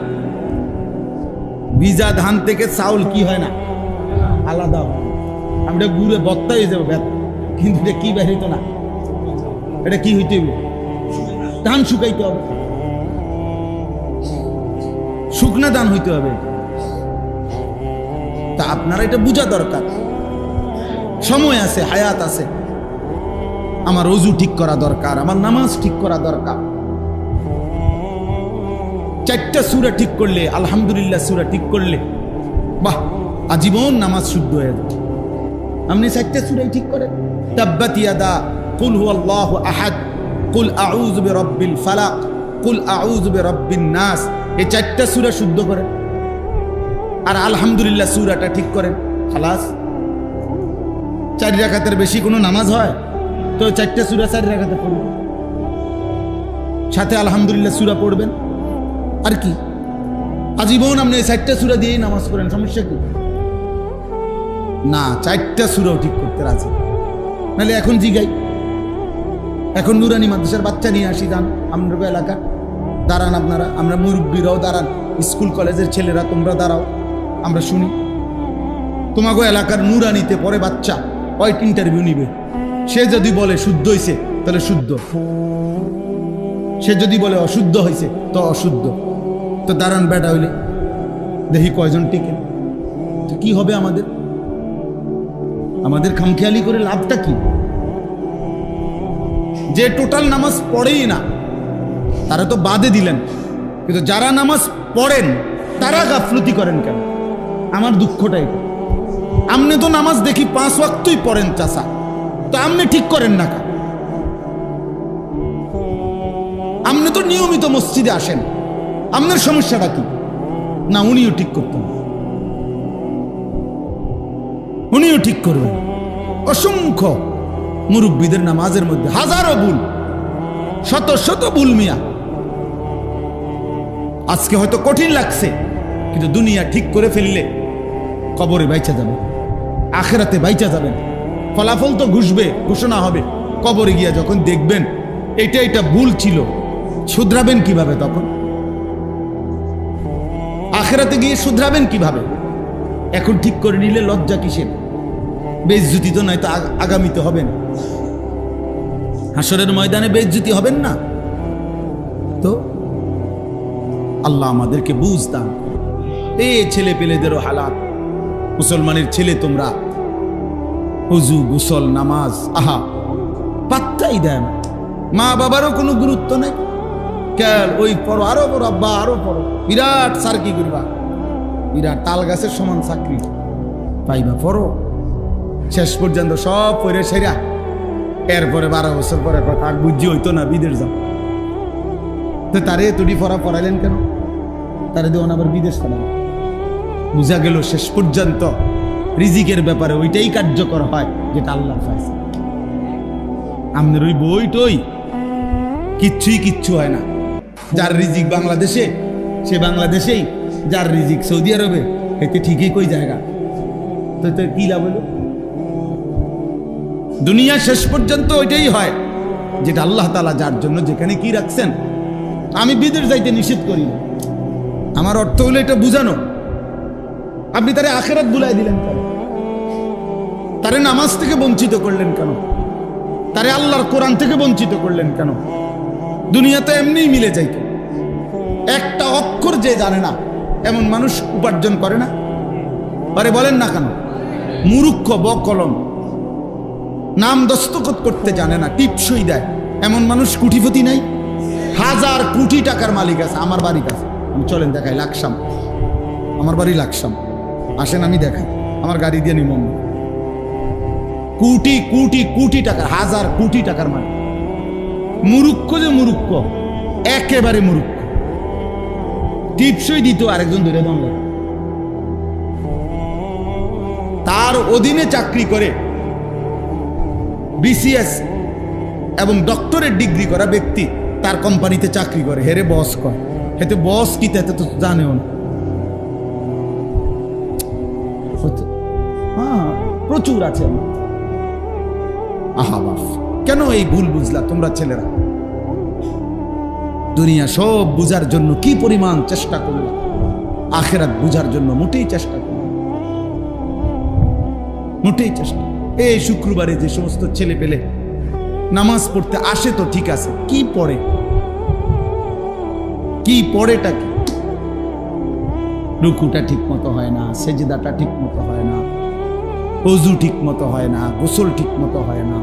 ভিজা ধান থেকে চাউল কি হয় না, আলাদা হয়। আমরা গুড়ে বত্তা হয়ে যাবো, কিন্তু এটা কি বেরিত না, এটা কি হইতে হবে, ধান শুকাইতে হবে, শুকনা ধান হইতে হবে। তা আপনারা এটা বোঝা দরকার। সময় আছে, হায়াত আছে, আমার ওযু ঠিক করা দরকার, আমার নামাজ ঠিক করা দরকার। 4টা সূরা ঠিক করলে, আলহামদুলিল্লাহ সূরা ঠিক করলে, বাহ, আজীবন নামাজ শুদ্ধ হয়ে যাবে। আপনি 4টা সূরাই ঠিক করেন, তাব্বাত ইয়াদা, কুল হুয়াল্লাহু আহাদ, কুল আউযু বিরাব্বিল ফালাক, কুল আউযু বিরাব্বিন নাস, এই 4টা সূরা শুদ্ধ করেন, আর আলহামদুলিল্লাহ সূরাটা ঠিক করেন, খালাস। 4 রাকাতের বেশি কোনো নামাজ হয়? তো 4টা সূরা 4 রাকাতে পড়বেন, সাথে আলহামদুলিল্লাহ সূরা পড়বেন। আর কি, আজীবন আপনি 4টা সূরা দিয়েই নামাজ পড়েন, সমস্যা কি? না, 4টা সূরাও ঠিক করতে রাজি। নাহলে এখন জিগাই, এখন নুরানি মাদ্রাসার বাচ্চা নিয়ে আসি, যান আমরা এলাকা, দাঁড়ান আপনারা, আমরা মুরব্বীরাও দাঁড়ান, স্কুল কলেজের ছেলেরা তোমরা দাঁড়াও, আমরা শুনি। তোমাকে এলাকার নুরানিতে পরে বাচ্চা কয়েক ইন্টারভিউ নিবে, সে যদি বলে শুদ্ধ হয়েছে তাহলে শুদ্ধ, সে যদি বলে অশুদ্ধ হয়েছে তো অশুদ্ধ। তো দাঁড়ান বেটা হইলে দেখি কয়জন টিকে। তো কি হবে আমাদের? আমাদের খামখেয়ালি করে লাভটা কি? যে টোটাল নামাজ পড়েই না তারা তো বাদে দিলেন, কিন্তু যারা নামাজ পড়েন তারা গাফলতি করেন কেন? আমার দুঃখটাই, আপনি তো নামাজ দেখি 5 ওয়াক্তই পড়েন চাচা, তো আপনি ঠিক করেন না কেন? আপনি তো নিয়মিত মসজিদে আসেন, আপনার সমস্যাটা কি? না, উনিও ঠিক করতেন, উনিও ঠিক করবেন। অসংখ্য মুরব্বীদের নামাজের মধ্যে হাজারো ভুল, শত শত ভুল মিয়া। আজকে হয়তো কঠিন লাগছে, কিন্তু দুনিয়া ঠিক করে ফেললে কবরে বাইচা যাবে, আখিরাতে বাইচা যাবেন। ফলাফল তো ঘুষবে, ঘোষণা হবে। কবরে গিয়া যখন দেখবেন এটা ভুল ছিল, শুধরাবেন কিভাবে? তখন আখিরাতে গিয়ে শুধরাবেন কিভাবে? এখন ঠিক করে নিলে লজ্জা কিসের? বেইজ্জতি তো নয় তো আগামীতে হবেন, হাসরের ময়দানে বেইজ্জতি হবেন না। তো আল্লাহ আমাদেরকে বুঝ দান। এই ছেলে পেলেদেরও হালাত, মুসলমানের ছেলে তোমরা ওযু গোসল নামাজ আহা পাত্তাই দেয় না, মা বাবারও কোনো গুরুত্ব নেই। কেন ওই পড়ো, আরো পড়ো আব্বা, আরো পড়ো, বিরাট স্যার কি করবা, বিরাট তাল গাছের সমান চাকরি পাইবা, পড়ো। শেষ পর্যন্ত সব পড়ে সেরা, এরপরে 12 বছর পরে কথা বুঝি হইতো না, বিদেশ যাও। তো তারে তুড়ি পড়াইলেন কেন? তারে দেওয়ান আবার বিদেশ ফেলান। বুঝা গেল শেষ পর্যন্ত রিজিকের ব্যাপারে ওইটাই কার্যকর হয় যেটা আল্লাহ পাইছে। আমাদের ওই বই টই কিচ্ছু হয় না। যার রিজিক বাংলাদেশে সে বাংলাদেশেই, যার রিজিক সৌদি আরবে এতে ঠিকই কই জায়গা। তো কি লাভ হলো? দুনিয়া শেষ পর্যন্ত ওইটাই হয় যেটা আল্লাহ তাআলা যার জন্য যেখানে কি রাখছেন। আমি বিদেশ যাইতে নিষেধ করি না, আমার অর্থ হলো এটা বুঝানো। আপনি তারে আখিরাত ভুলাই দিলেন কেন? তারে নামাজ থেকে বঞ্চিত করলেন কেন? তারে আল্লাহর কোরআন থেকে বঞ্চিত করলেন কেন? দুনিয়াতে এমনিই মিলে যাইত। একটা অক্ষর যে জানে না এমন মানুষ উপার্জন করে না পারে, বলেন না কেন? মূর্খ বকলম, নাম দস্তখত করতে জানে না, টিপসই দেয় এমন মানুষ কোটিপতি নাই? হাজার কোটি টাকার মালিক আছে আমার বাড়ির কাছে। আমি চলেন দেখাই, লাকসাম, আমার বাড়ি লাকসাম, আসেন আমি দেখাই, আমার গাড়ি দিয়ে নিমন। কোটি কোটি কোটি টাকার, হাজার কোটি টাকার মালিক। মূর্খ যে মূর্খ, একেবারে মূর্খ। টিপসই দিত আরেকজন ধরে দম লাগে। তার অধীনে চাকরি করে বিসিএস এবং ডক্টরেট ডিগ্রি করা ব্যক্তি তার কোম্পানিতে চাকরি করে, হেরে বস কর। হেতে বস কি তাতে তো জানেও না। হ্যাঁ, প্রচুর আছে। আহা বাস, কেন এই ভুল বুঝলা তোমরা ছেলেরা? দুনিয়া সব বুঝার জন্য কি পরিমাণ চেষ্টা করলাম, আখিরাত বুঝার জন্য মোটেই চেষ্টা করলাম, মোটেই চেষ্টা। এই শুক্রবারে যে সমস্ত ছেলে পেলে নামাজ পড়তে আসে তো ঠিক আছে, কি পড়ে? কি পড়েটা কি? রুকুটা ঠিক মতো হয় না, সেজদাটা ঠিক মতো হয় না, ওযু ঠিক মতো হয় না, গোসল ঠিক মতো হয় না,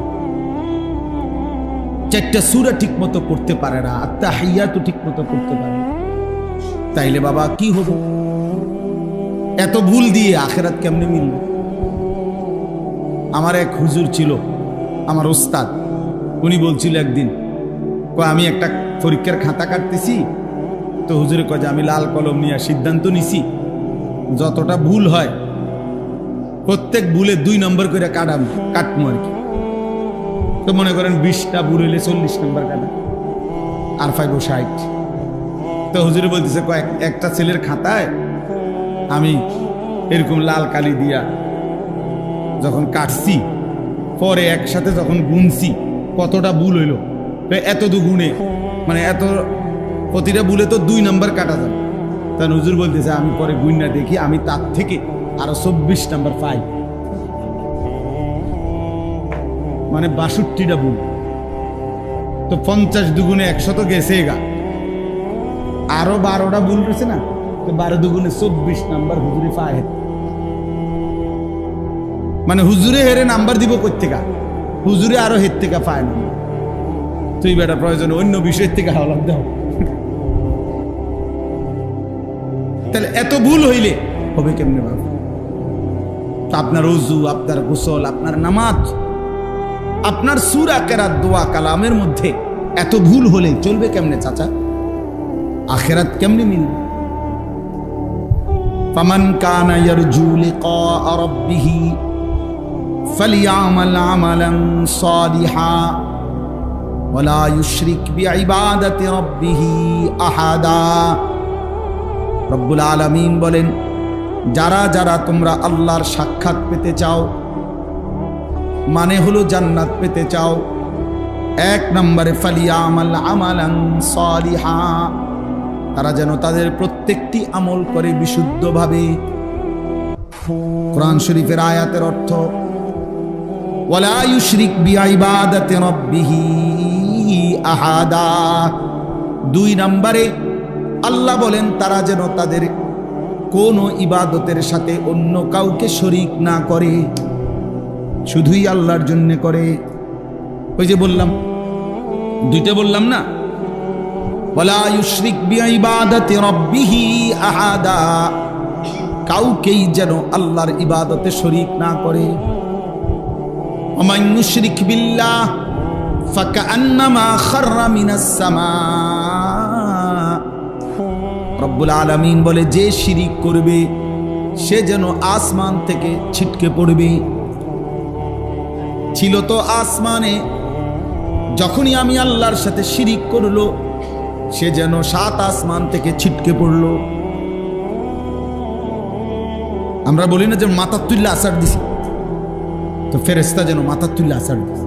চারটা সূরা ঠিক মতো পড়তে পারে না, আত্তাহিয়াতু ঠিক মতো পড়তে পারে না। তাইলে বাবা কি হবে? এত ভুল দিয়ে আখিরাত কেমনে মিলবে? আমার এক হুজুর ছিল, আমার ওস্তাদ, উনি বলছিল একদিন, আমি একটা পরীক্ষার খাতা কাটতেছি তো হুজুরে কয় যে আমি লাল কলম নিয়ে সিদ্ধান্ত নিছি যতটা ভুল হয় প্রত্যেক ভুলে 2 নম্বর করে কাটবো আর কি। তো মনে করেন 20টা ভুল হইলে 40 নম্বর কাটা, আর 5 ও 60। তো হুজুরে বলতেছে একটা ছেলের খাতায় আমি এরকম লাল কালি দিয়া যখন কাটছি, পরে একসাথে যখন গুনছি কতটা ভুল হইল, এত দুগুণে, মানে এত প্রতিটা ভুলে তো 2 নম্বর কাটা যাবে। তখন হুজুর বলতেছে আমি পরে গুণনা দেখি আমি তার থেকে আরো 24 নম্বর পাই, মানে 62টা ভুল। তো 50 দুগুণে 100 তো গেছে গা, আরো 12টা ভুল রয়েছে না, তো 12 দুগুণে 24 নাম্বার হুজুরে পায়। মানে হুজুরে হেরে নাম্বার দিব কই থেকে? হুজুরে আরো হের থেকে পায় না। তুই বেটা প্রয়োজন অন্য বিষয়ের থেকে হাওলাত দাও। তাহলে এত ভুল হইলে হবে কেমনে বাবা? আপনার ওযু, আপনার গোসল, আপনার নামাজ, আপনার সূরা কেরাত, দোয়া কালামের মধ্যে এত ভুল হলে চলবে কেমনে চাচা? আখিরাত কেমনে মিলবে? ফামান কানা ইয়ারজু লিকা রাব্বিহি ফালিয়ামাল আমালান সালিহা ওয়ালা ইউশরিক বিইবাদাতি রাব্বিহি আহাদা। রব্বুল আলামিন বলেন, যারা যারা তোমরা আল্লাহর সাক্ষাৎ পেতে চাও, মানে হলো জান্নাত পেতে চাও, 1 নম্বরে ফালিয়ামাল আমালান সালিহা, তারা যেন তাদের প্রত্যেকটি আমল করে বিশুদ্ধভাবে। কোরআন শরীফের আয়াতের অর্থ ওয়ালা ইউশরিক বিইবাদাতি রাব্বিহি আহাদা। 2 নম্বরে আল্লাহ বলেন তারা যেন তাদের কোনো ইবাদতের সাথে অন্য কাউকে শরীক না করে, শুধুই আল্লাহর জন্য করে। ওই যে বললাম, 2টা বললাম না, ওয়ালা ইউশরিক বিইবাদাতি রাব্বিহি আহাদা, কাউকেই যেন আল্লাহর ইবাদতে শরীক না করে। ওমান ইউশরিক বিল্লাহ ফাকান্নামা খাররা মিনাস সামা। রব্বুল আলামিন বলে, যে শিরিক করবে সে যেন আসমান থেকে ছিটকে পড়বে। ছিল তো আসমানে, যখনই আমি আল্লাহর সাথে শিরিক করলো সে যেন 7 আসমান থেকে ছিটকে পড়লো। আমরা বলি না যে মাথার তুল্লা আসার দিছি, তো ফেরেশতা যেন মাথার তুল্লা আসার দিছে।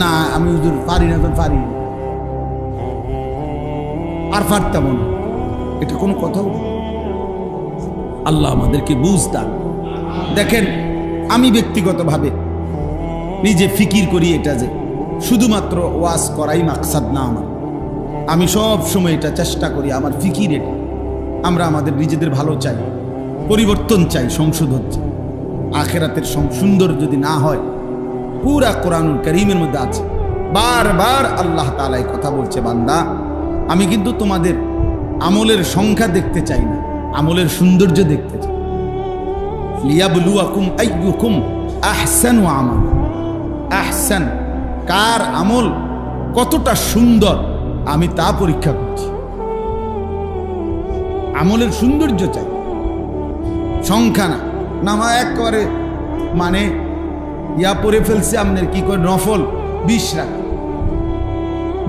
না আমি হুজুর পারি না, তো পারি না, আর পারতাম না, এটা কোনো কথা হলো? আল্লাহ আমাদেরকে বুঝ দান। দেখেন, আমি ব্যক্তিগতভাবে নিজে ফিকির করি এটা যে শুধুমাত্র ওয়াজ করাই মাকসাদ না আমার। আমি সব সময় এটা চেষ্টা করি, আমার ফিকির এটা, আমরা আমাদের নিজেদের ভালো চাই, পরিবর্তন চাই, সংশোধন চাই। আখেরাতের সুন্দর যদি না হয়, পুরা কোরআনুল কারীমের মধ্যে আছে, বারবার আল্লাহ তাআলা এই কথা বলছে, বান্দা আমি কিন্তু তোমাদের আমলের সংখ্যা দেখতে চাই না, আমলের সৌন্দর্য দেখতে চাই। লিয়াবলুয়াকুম আইয়ুকুম আহসানু আমালা, আহসান কার আমল কতটা সুন্দর আমি তা পরীক্ষা করছি। আমলের সৌন্দর্য চাই, সংখ্যা না। নামা একবারে মানে ইয়া পড়ে ফেলছে আপনার কি করে নফল 20 রাকাত,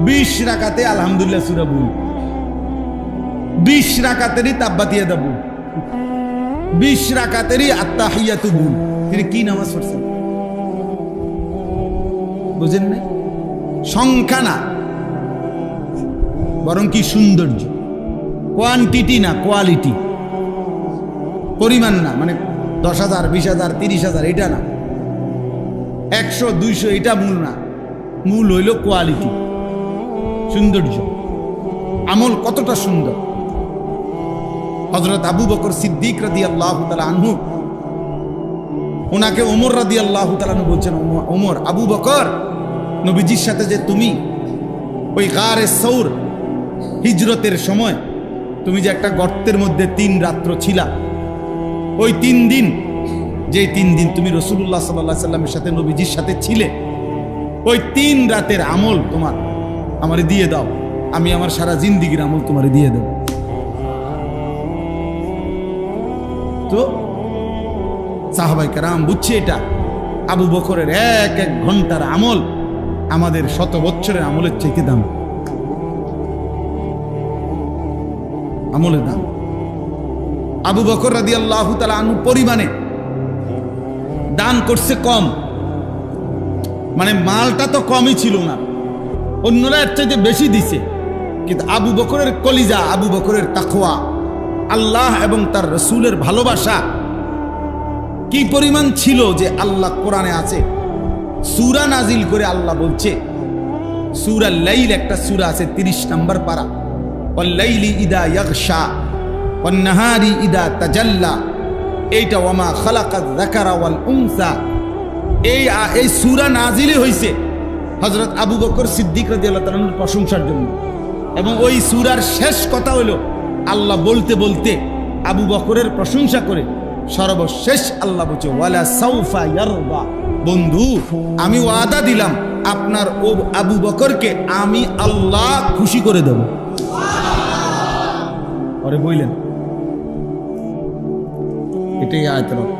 20 রাকাতে আলহামদুলিল্লাহ সূরা বুল, 20 রাকাতেরই তাব্বাতিয়া দাবু, 20 রাকাতেরই আত্তাহিয়াতু বুল। তিনি কি নামাজ পড়ছেন বুঝেন না? সংখ্যা না, বরং কি সৌন্দর্য, কোয়ান্টিটি না কোয়ালিটি, পরিমাণ না, মানে 10,000 20,000 30,000 এটা না, 100 200 এটা মূল না, মূল হইল কোয়ালিটি, সৌন্দর্য, আমল কতটা সুন্দর। হযরত আবু বকর সিদ্দিক রাদিয়াল্লাহু তাআলা আনহু, ওনাকে ওমর রাদিয়াল্লাহু তাআলা আনহু বলছেন, ওমর, আবু বকর, নবীজির সাথে যে তুমি ওই গারে সৌর হিজরতের সময় তুমি যে একটা গর্তের মধ্যে 3 রাত্র ছিলা, ওই 3 দিন, যে 3 দিন তুমি রাসূলুল্লাহ সাল্লাল্লাহু আলাইহি সাল্লামের সাথে নবীজির সাথে ছিলে, ওই 3 রাতের আমল তোমার আমারে দিয়ে দাও, আমি আমার সারা জিন্দেগীর আমল তোমারে দিয়ে দেব। তো সাহাবায়ে কেরাম বুঝছে এটা আবু বকরের এক এক ঘন্টার আমল আমাদের 100 বছরের আমলের চাইতে দাম, আমলের দাম। আবু বকর রাদিয়াল্লাহু তাআলা আনহু পরিমাণে দান করছে কম, মানে মালটা তো কমই ছিল না, অন্যরা এর চাইতে বেশি দিছে, কিন্তু আবু বকরের কলিজা, আবু বকরের তাকওয়া, আল্লাহ এবং তার রাসূলের ভালোবাসা কি পরিমাণ ছিল যে আল্লাহ কোরআনে আছে, সূরা নাজিল করে আল্লাহ বলছে, সূরা লাইল একটা সূরা আছে 30 নম্বর পারা, ওয়াল লাইলি ইদা ইয়াগশা ওয়ান নাহারি ইদা তাজাল্লা, এইটা ওয়ামা খালাকাত যাকারা ওয়াল উনসা, এই সূরা নাজিলই হইছে হযরত আবু বকর সিদ্দিক রাদিয়াল্লাহু তাআলার প্রশংসার জন্য। এবং ওই সূরার শেষ কথা হলো আল্লাহ বলতে বলতে আবু বকরের প্রশংসা করে সর্বশেষ আল্লাহ বলছে, ওয়ালা সাউফা ইয়ারদা, বন্ধু আমি ওয়াদা দিলাম আপনার ও আবু বকরকে আমি আল্লাহ খুশি করে দেব। আরে বললেন এটাই আয়াতের অর্থ,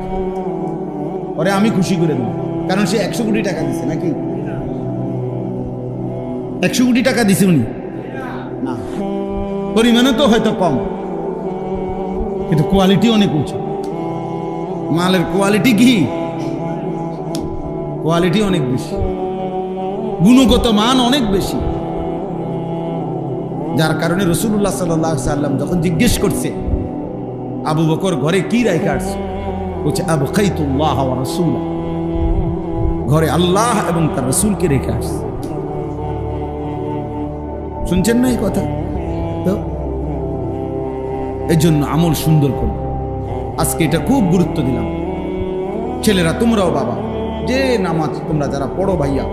ওরে আমি খুশি করে দেব, কারণ সে 100 কোটি টাকা দিছে নাকি? 100 কোটি টাকা দিছে উনি না, পরিমাণে তো হয়তো কম, কিন্তু কোয়ালিটি অনেক উঁচু। মালের কোয়ালিটি কি? কোয়ালিটি অনেক বেশি, গুণগত মান অনেক বেশি, যার কারণে রাসূলুল্লাহ সাল্লাল্লাহু আলাইহি সাল্লাম যখন জিজ্ঞেস করছে আবু বকর ঘরে কি রাইখা আসছে, বলছে আবকাইতুল্লাহ ওয়া রাসূলা, ঘরে আল্লাহ এবং তার রাসূলকে রেখে আসছে। শুনছেন না এই কথা? তো এই জন্য আমল সুন্দর করো, আজকে এটা খুব গুরুত্ব দিলাম। ছেলেরা তোমরাও বাবা, যে নামাজ তোমরা যারা পড়ো ভাইয়া,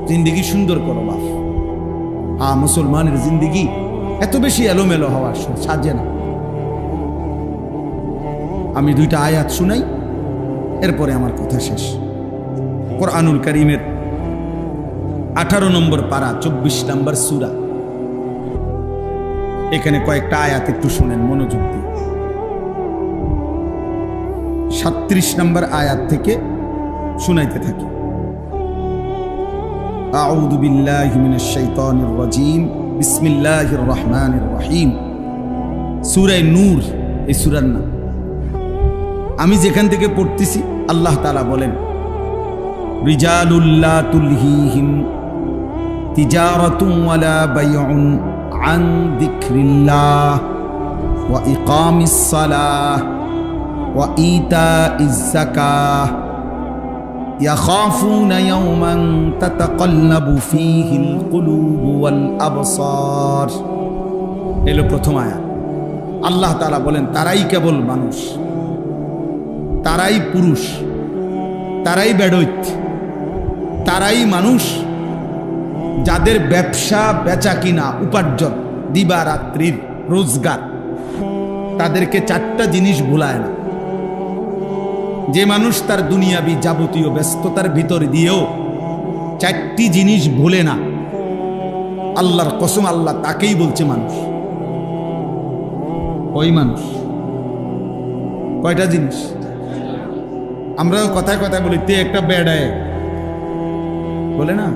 জিন্দিগি সুন্দর করো বাপ। মুসলমানের জিন্দিগি এত বেশি এলোমেলো হওয়ার সাজে না। আমি 2টা আয়াত শুনাই, এরপরে আমার কথা শেষ। কোরআনুল কারীমের 18 নম্বর পারা 24 নম্বর সূরা, এখানে কয়েকটা আয়াত একটু শুনেন মনোযোগ দিয়ে। 37 নম্বর আয়াত থেকে শুনাইতে থাকি। আউযু বিল্লাহি মিনাশ শাইতানির রাজীম, বিসমিল্লাহির রহমানির রহিম। সূরা নূর এই সূরার নাম। আমি যেখান থেকে পড়তেছি আল্লাহ তাআলা বলেন, রিজালুল লা তুলহিহিম তিজারাতুন ওয়ালা বাইউন আন যিকরিল্লাহ ওয়া ইকামিস সালাহ ওয়া ইতাইজ যাকাহ ইয়াখাফুনা ইয়াওমান তাতাকাল্লাবু ফীহিল কুলুবু ওয়াল আবসার। এলো প্রথম আয়াত। আল্লাহ তাআলা বলেন তারাই কেবল মানুষ, তারাই পুরুষ, তারাই বেডৈত, তারাই মানুষ যাদের ব্যবসা বেচা কিনা উপার্জন দিবা রাত্রির রোজগার তাদেরকে চারটা জিনিস ভুলায় না। যে মানুষ তার দুনিয়াবি যাবতীয় ব্যস্ততার ভিতর দিয়েও চারটি জিনিস ভুলে না, আল্লাহর কসম আল্লাহ তাকেই বলছে মানুষ। ওই মানুষ কয়টা জিনিস? আমরা কথায় কথায় বলি তে একটা বেড়ায়, বলে না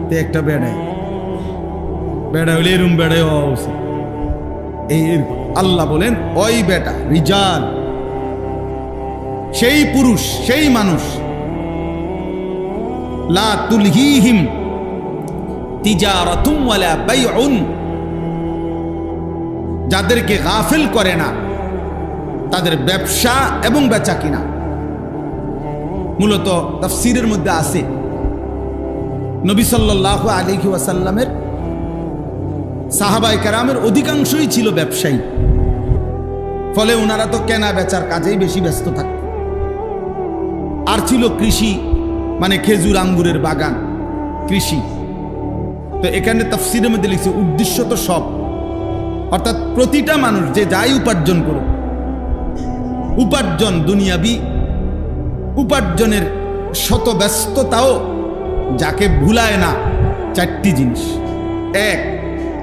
তে একটা বেড়ায়, বেড়া হলে এরম বেড়ায় এই আল্লাহ বলেন ওই বেটা রিজাল, সেই পুরুষ, সেই মানুষ লা তুলহিহিম তিজারাতুন ওয়ালা বাইউন, যাদেরকে গাফিল করে না তাদের ব্যবসা এবং বেচা কিনা। মূলত তাফসীরের মধ্যে আছে নবী সাল্লাল্লাহু আলাইহি ওয়াসাল্লামের সাহাবায়ে কেরামের অধিকাংশই ছিল ব্যবসায়ী, ফলে ওনারা তো কেনা বেচার কাজেই বেশি ব্যস্ত থাকত। আর ছিল কৃষি, মানে খেজুর আঙ্গুরের বাগান, কৃষি। তো এখানে তাফসীরের মধ্যে লিখছে উদ্দেশ্য তো সব, অর্থাৎ প্রতিটা মানুষ যে যাই উপার্জন করুক, উপার্জন দুনিয়াবি উপার্জনের শত ব্যস্ততাও যাকে ভুলায় না চারটি জিনিস। এক,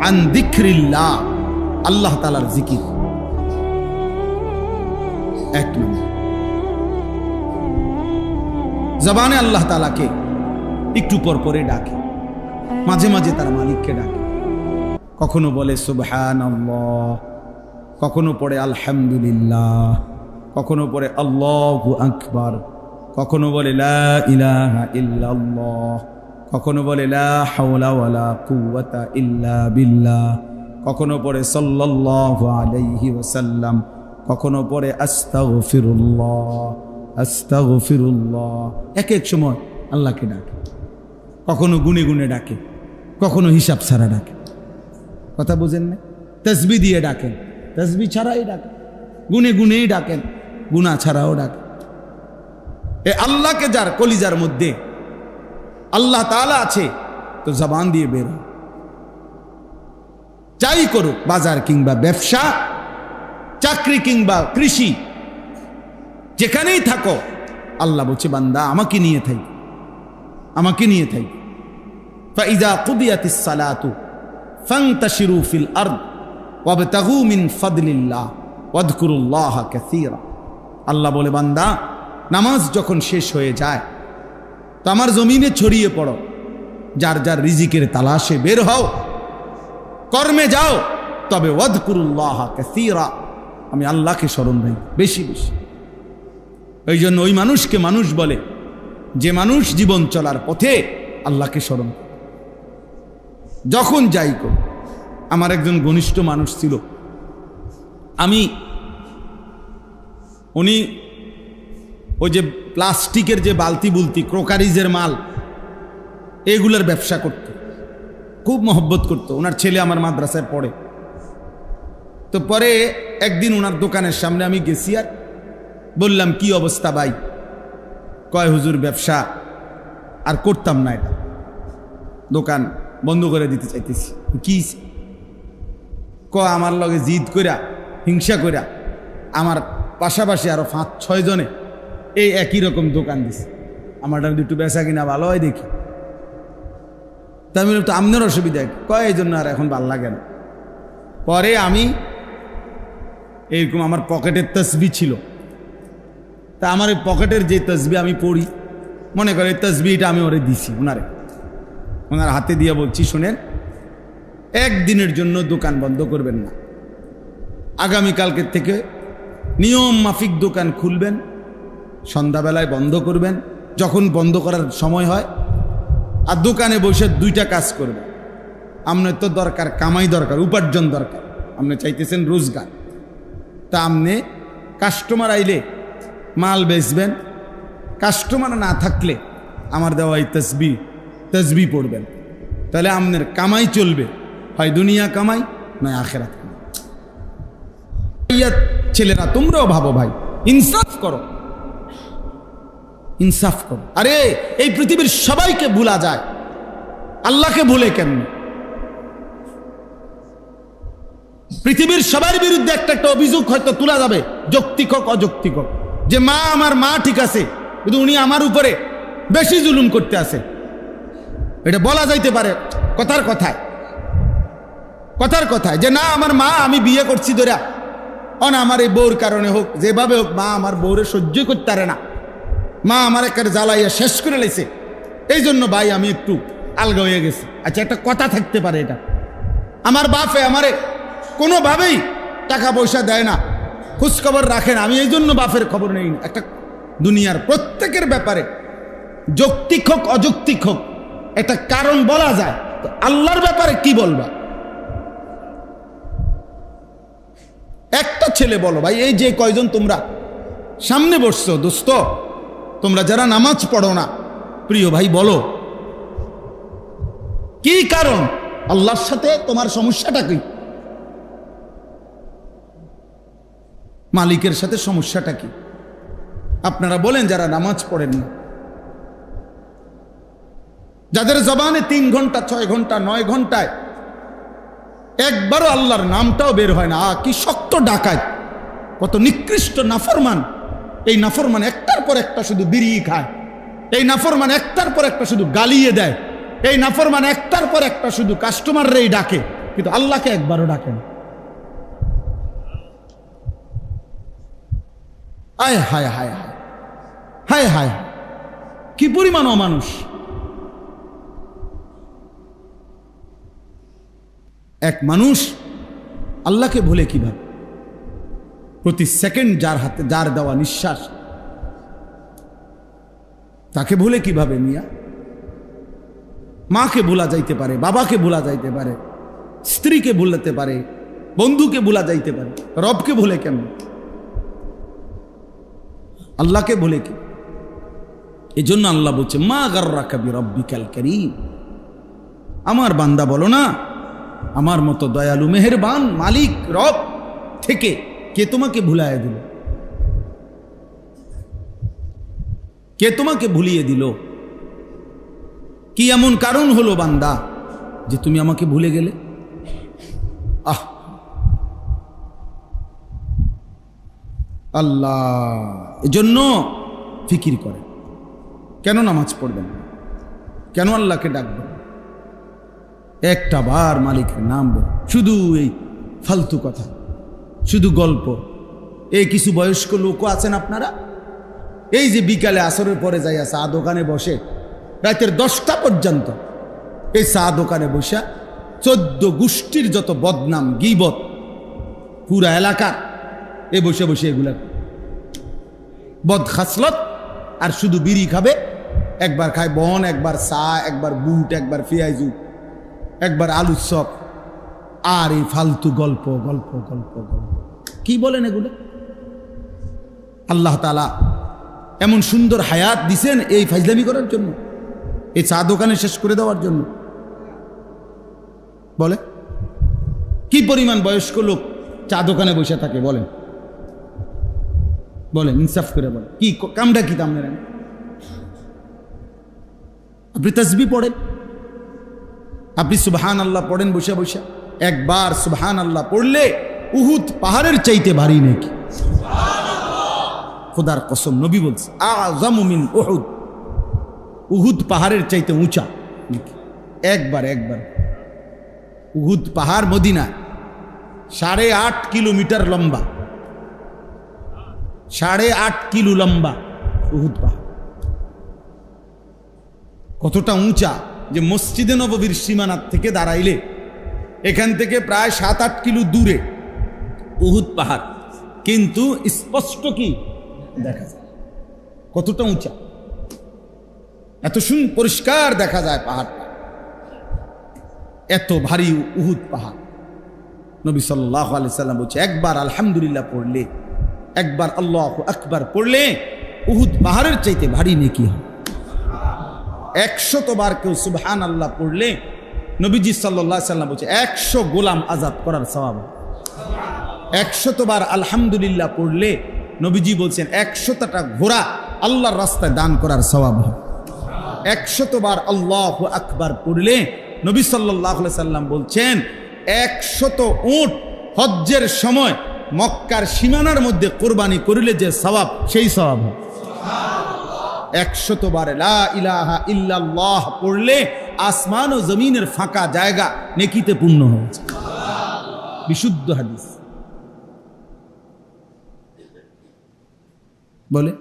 আন যিকরিল্লাহ, আল্লাহ তাআলার জিকির। এক নম্বর, জবানে আল্লাহ তাআলাকে একটু পর পরে ডাকে, মাঝে মাঝে তার মালিককে ডাকে। কখনো বলে সুবহানাল্লাহ, কখনো পড়ে আলহামদুলিল্লাহ, কখনো পড়ে আল্লাহু আকবার, কখনো বলে লা ইলাহা ইল্লাল্লাহ, কখনো বলে লা হাওলা ওয়ালা কুওয়াতা ইল্লা বিল্লাহ, কখনো পড়ে সাল্লাল্লাহু আলাইহি ওয়াসাল্লাম, কখনো পড়ে আস্তাগফিরুল্লাহ আস্তাগফিরুল্লাহ। এক এক সময় আল্লাহকে ডাকে, কখনো গুনে গুনে ডাকে, কখনো হিসাব ছাড়া ডাকে। কথা বুঝেন না? তাসবিহ দিয়ে ডাকেন, তাসবিহ ছাড়াই ডাকেন, গুনে গুনেই ডাকেন, গুনাহ ছাড়াও ডাকেন। এ আল্লাহকে যার কলিজার মধ্যে আল্লাহ তাআলা আছে, তো জবান দিয়ে বের হয়। যাই করুক, বাজার কিংবা ব্যবসা, চাকরি কিংবা কৃষি, যেখানেই থাকো, আল্লাহ বলছে বান্দা আমাকে নিয়ে থাই, আমাকে নিয়ে থাই। ফাইযা কুদিয়াতিস সালাতু ফান্তাশিরু ফিল আরদ ওয়াবতাগু মিন ফাদলিল্লাহ ওয়াযকুরুল্লাহা কাসীরা। আল্লাহ বলে বান্দা নামাজ যখন শেষ হয়ে যায় তো আমার জমিনে ছড়িয়ে পড়ো, যার যার রিজিকের তালাশে বের হও, কর্মে যাও, তবে ওয়াযকুরুল্লাহা কাসীরা, আমি আল্লাহকে স্মরণ রাখি বেশি বেশি। এই জন্য ওই মানুষকে মানুষ বলে যে মানুষ জীবন চলার পথে আল্লাহকে স্মরণ। যখন যাই কর, আমার একজন ঘনিষ্ঠ মানুষ ছিল, উনি ওই যে প্লাস্টিকের যে বালতি বুলতি, ক্রোকারিজের মাল, এগুলোর ব্যবসা করত, খুব মহব্বত করত। ওনার ছেলে আমার মাদ্রাসায় পড়ে। তো পরে একদিন ওনার দোকানের সামনে আমি গেছি, আর বললাম কি অবস্থা ভাই? কয় হুজুর ব্যবসা আর করতাম না, এটা দোকান বন্ধ করে দিতে চাইতেছি। কি আমার লগে জিদ কইরা, হিংসা কইরা, আমার পাশাপাশি আরো 5-6 জনে এই একই রকম দোকান দিছে, আমারটা একটু বেচা কিনা ভালো হয় দেখি। তা আমি তো আপনার অসুবিধা কয়, এই জন্য আর এখন ভাল লাগে না। পরে আমি এইরকম আমার পকেটের তসবিহ ছিল, তা আমার এই পকেটের যে তসবিহ আমি পড়ি, মনে করে এই তসবিহটা আমি ওরে দিছি, ওনার হাতে দিয়ে বলছি শোনেন, একদিনের জন্য দোকান বন্ধ করবেন না, আগামীকালকের থেকে নিয়ম মাফিক দোকান খুলবেন, সন্ধ্যাবেলায় বন্ধ করবেন, যখন বন্ধ করার সময় হয়, আর দোকানে বসে দুইটা কাজ করবে। আপনার তো দরকার কামাই, দরকার উপার্জন দরকার, আপনি চাইতেছেন রোজগার। তা আপনি কাস্টমার আইলে মাল বেচবেন, কাস্টমার না থাকলে আমার দেওয়া এই তসবি পড়বেন। তাহলে আপনার কামাই চলবে, হয় দুনিয়া কামাই নয় আখেরাত কামাই। ছেলেরা তোমরাও ভাবো ভাই, ইনসাফ করো, ইনসাফ করো। আরে এই পৃথিবীর সবাইকে ভুলা যায়, আল্লাহকে ভুলে কেমন? পৃথিবীর সবার বিরুদ্ধে একটা একটা অভিযোগ হয়তো তোলা যাবে, যৌক্তিক হোক অযৌক্তিক হোক, যে মা আমার মা ঠিক আছে, কিন্তু উনি আমার উপরে বেশি জুলুম করতে আছে। এটা বলা যাইতে পারে কথার কথায় যে না আমার মা, আমি বিয়ে করছি ধরা না, আমার এই বউর কারণে হোক, যেভাবে হোক মা আমার বউরে সহ্য করতে পারে না, মা আমার একটা জ্বালাইয়া শেষ করে লেছে, এই জন্য ভাই আমি একটু আলগা হয়ে গেছি। আচ্ছা, একটা কথা থাকতে পারে, এটা আমার বাপে আমারে কোনোভাবেই টাকা পয়সা দেয় না, খোঁজখবর রাখে না, আমি এই জন্য বাপের খবর নেই না। একটা দুনিয়ার প্রত্যেকের ব্যাপারে যৌক্তিক হোক অযৌক্তিক হোক একটা কারণ বলা যায়, তো আল্লাহর ব্যাপারে কি বলবা? একটা ছেলে বলো ভাই, এই যে কয়জন তোমরা সামনে বসছো দোস্ত, তোমরা যারা নামাজ পড়ো না, প্রিয় ভাই বলো কি কারণ? আল্লাহর সাথে তোমার সমস্যাটা কি? মালিকের সাথে সমস্যাটা কি? আপনারা বলেন যারা নামাজ পড়েন না, যাদের জবানে 3 ঘন্টা 6 ঘন্টা 9 ঘন্টায় একবারও আল্লাহর নামটাও বের হয় না, কি শক্ত ডাকায়, কত নিকৃষ্ট নাফরমান। এই নাফরমান একটার পর একটা শুধু বিড়ি খায়, এই নাফরমান একটার পর একটা শুধু গালিয়ে দেয়, এই নাফরমান একটার পর একটা শুধু কাস্টমাররাই ডাকে, কিন্তু আল্লাহকে একবারও ডাকে না। হায় হায় হায় হায় হায় হায়, কি পরিমাণ অমানুষ! এক মানুষ আল্লাহকে ভুলে কিভাবে? প্রতি সেকেন্ড যার দেওয়া নিঃশ্বাস, তাকে ভুলে কিভাবে মিয়া? মাকে ভোলা যাইতে পারে, বাবাকে ভোলা যাইতে পারে, স্ত্রীকে ভুলাতে পারে, বন্ধুকে ভোলা যাইতে পারে, রবকে ভুলে কেমন? আল্লাহকে ভুলে কি? এই জন্য আল্লাহ বলছে মা গাররাকা বিরাব্বিকাল কারীম। আমার বান্দা বলো না, আমার মতো দয়ালু মেহেরবান মালিক রব থেকে কে তোমাকে ভুলাইয়া দিল? কে তোমাকে ভুলিয়ে দিল? কি এমন কারণ হলো বান্দা যে তুমি আমাকে ভুলে গেলে? আল্লাহ এজন্য ফিকির করে, কেন নামাজ পড়বেন, কেন আল্লাহকে ডাকবেন, একটা বার মালিকের নাম বল, শুধু এই ফালতু কথা, শুধু গল্প। এই কিছু বয়স্ক লোকও আছেন আপনারা, এই যে বিকালে আসরের পরে যাইয়া চা দোকানে বসে রাতের 10টা পর্যন্ত, এই চা দোকানে বসে 14 গোষ্ঠীর যত বদনাম গীবত পুরা এলাকার, এ বসে বসে এগুলা বদ খাসলত, আর শুধু বিড়ি খাবে, একবার খায় বন, একবার চা, একবার বুট, একবার পেঁয়াজু, একবার আলুর চপ, আর এই ফালতু গল্প গল্প গল্প গল্প। কি বলেন এগুলো? আল্লাহ তাআলা এমন সুন্দর হায়াত দিছেন এই ফাজলামি করার জন্য, এই চা দোকানে শেষ করে দেওয়ার জন্য? বলে কি পরিমাণ বয়স্ক লোক চা দোকানে বসে থাকে? বলেন বলেন, ইনসাফ করে বলেন, কি কামটা কি দাম নেন? আপনি তাসবিহ পড়েন, আপনি সুবহানাল্লাহ পড়েন বসে বসে, একবার সুবহানাল্লাহ পড়লে উহুদ পাহাড়ের চাইতে ভারী নাকি? খোদার কসম, নবী বলছে আযমু মিন উহুদ, উহুদ পাহাড়ের চাইতে উঁচা নাকি? একবার উহুদ পাহাড় মদিনা 8.5 কিলোমিটার লম্বা, 8.5 কিলো লম্বা উহুদ পাহাড়। কতটা উঁচা যে মসজিদে নববীর সীমানার থেকে দাঁড়াইলে এখান থেকে প্রায় 7-8 কিলো দূরে উহুদ পাহাড়, কিন্তু স্পষ্ট কি দেখা যায় কতটা উঁচা। এত পরিষ্কার দেখা যায় পাহাড়টা, এত ভারী উহুদ পাহাড়। নবী সাল্লাল্লাহু আলাইহি সাল্লাম বলছে, একবার আলহামদুলিল্লাহ পড়লে, একবার আল্লাহু আকবার পড়লে উহুদ পাহাড়ের চাইতে ভারী নেকি হয়। 100 বার কেউ সুবহানাল্লাহ পড়লে নবীজি সাল্লাল্লাহু আলাইহি সাল্লাম বলছে 100 গোলাম আজাদ করার সওয়াব। 100 বার আলহামদুলিল্লাহ পড়লে নবীজি বলছেন 100টা ঘোড়া আল্লাহর রাস্তায় দান করার সওয়াব হয়। 100 বার আল্লাহু আকবার পড়লে নবী সাল্লাল্লাহু আলাইহি সাল্লাম বলছেন 100 উট হজ্জের সময় মক্কার সীমানার মধ্যে কোরবানি করিলে যে সওয়াব, সেই সওয়াব হয়। 100 বার লা ইলাহা ইল্লাল্লাহ পড়লে আসমান ও জমিনের ফাঁকা জায়গা নেকিতে পূর্ণ হয়েছে। বিশুদ্ধ হাদিস। বলে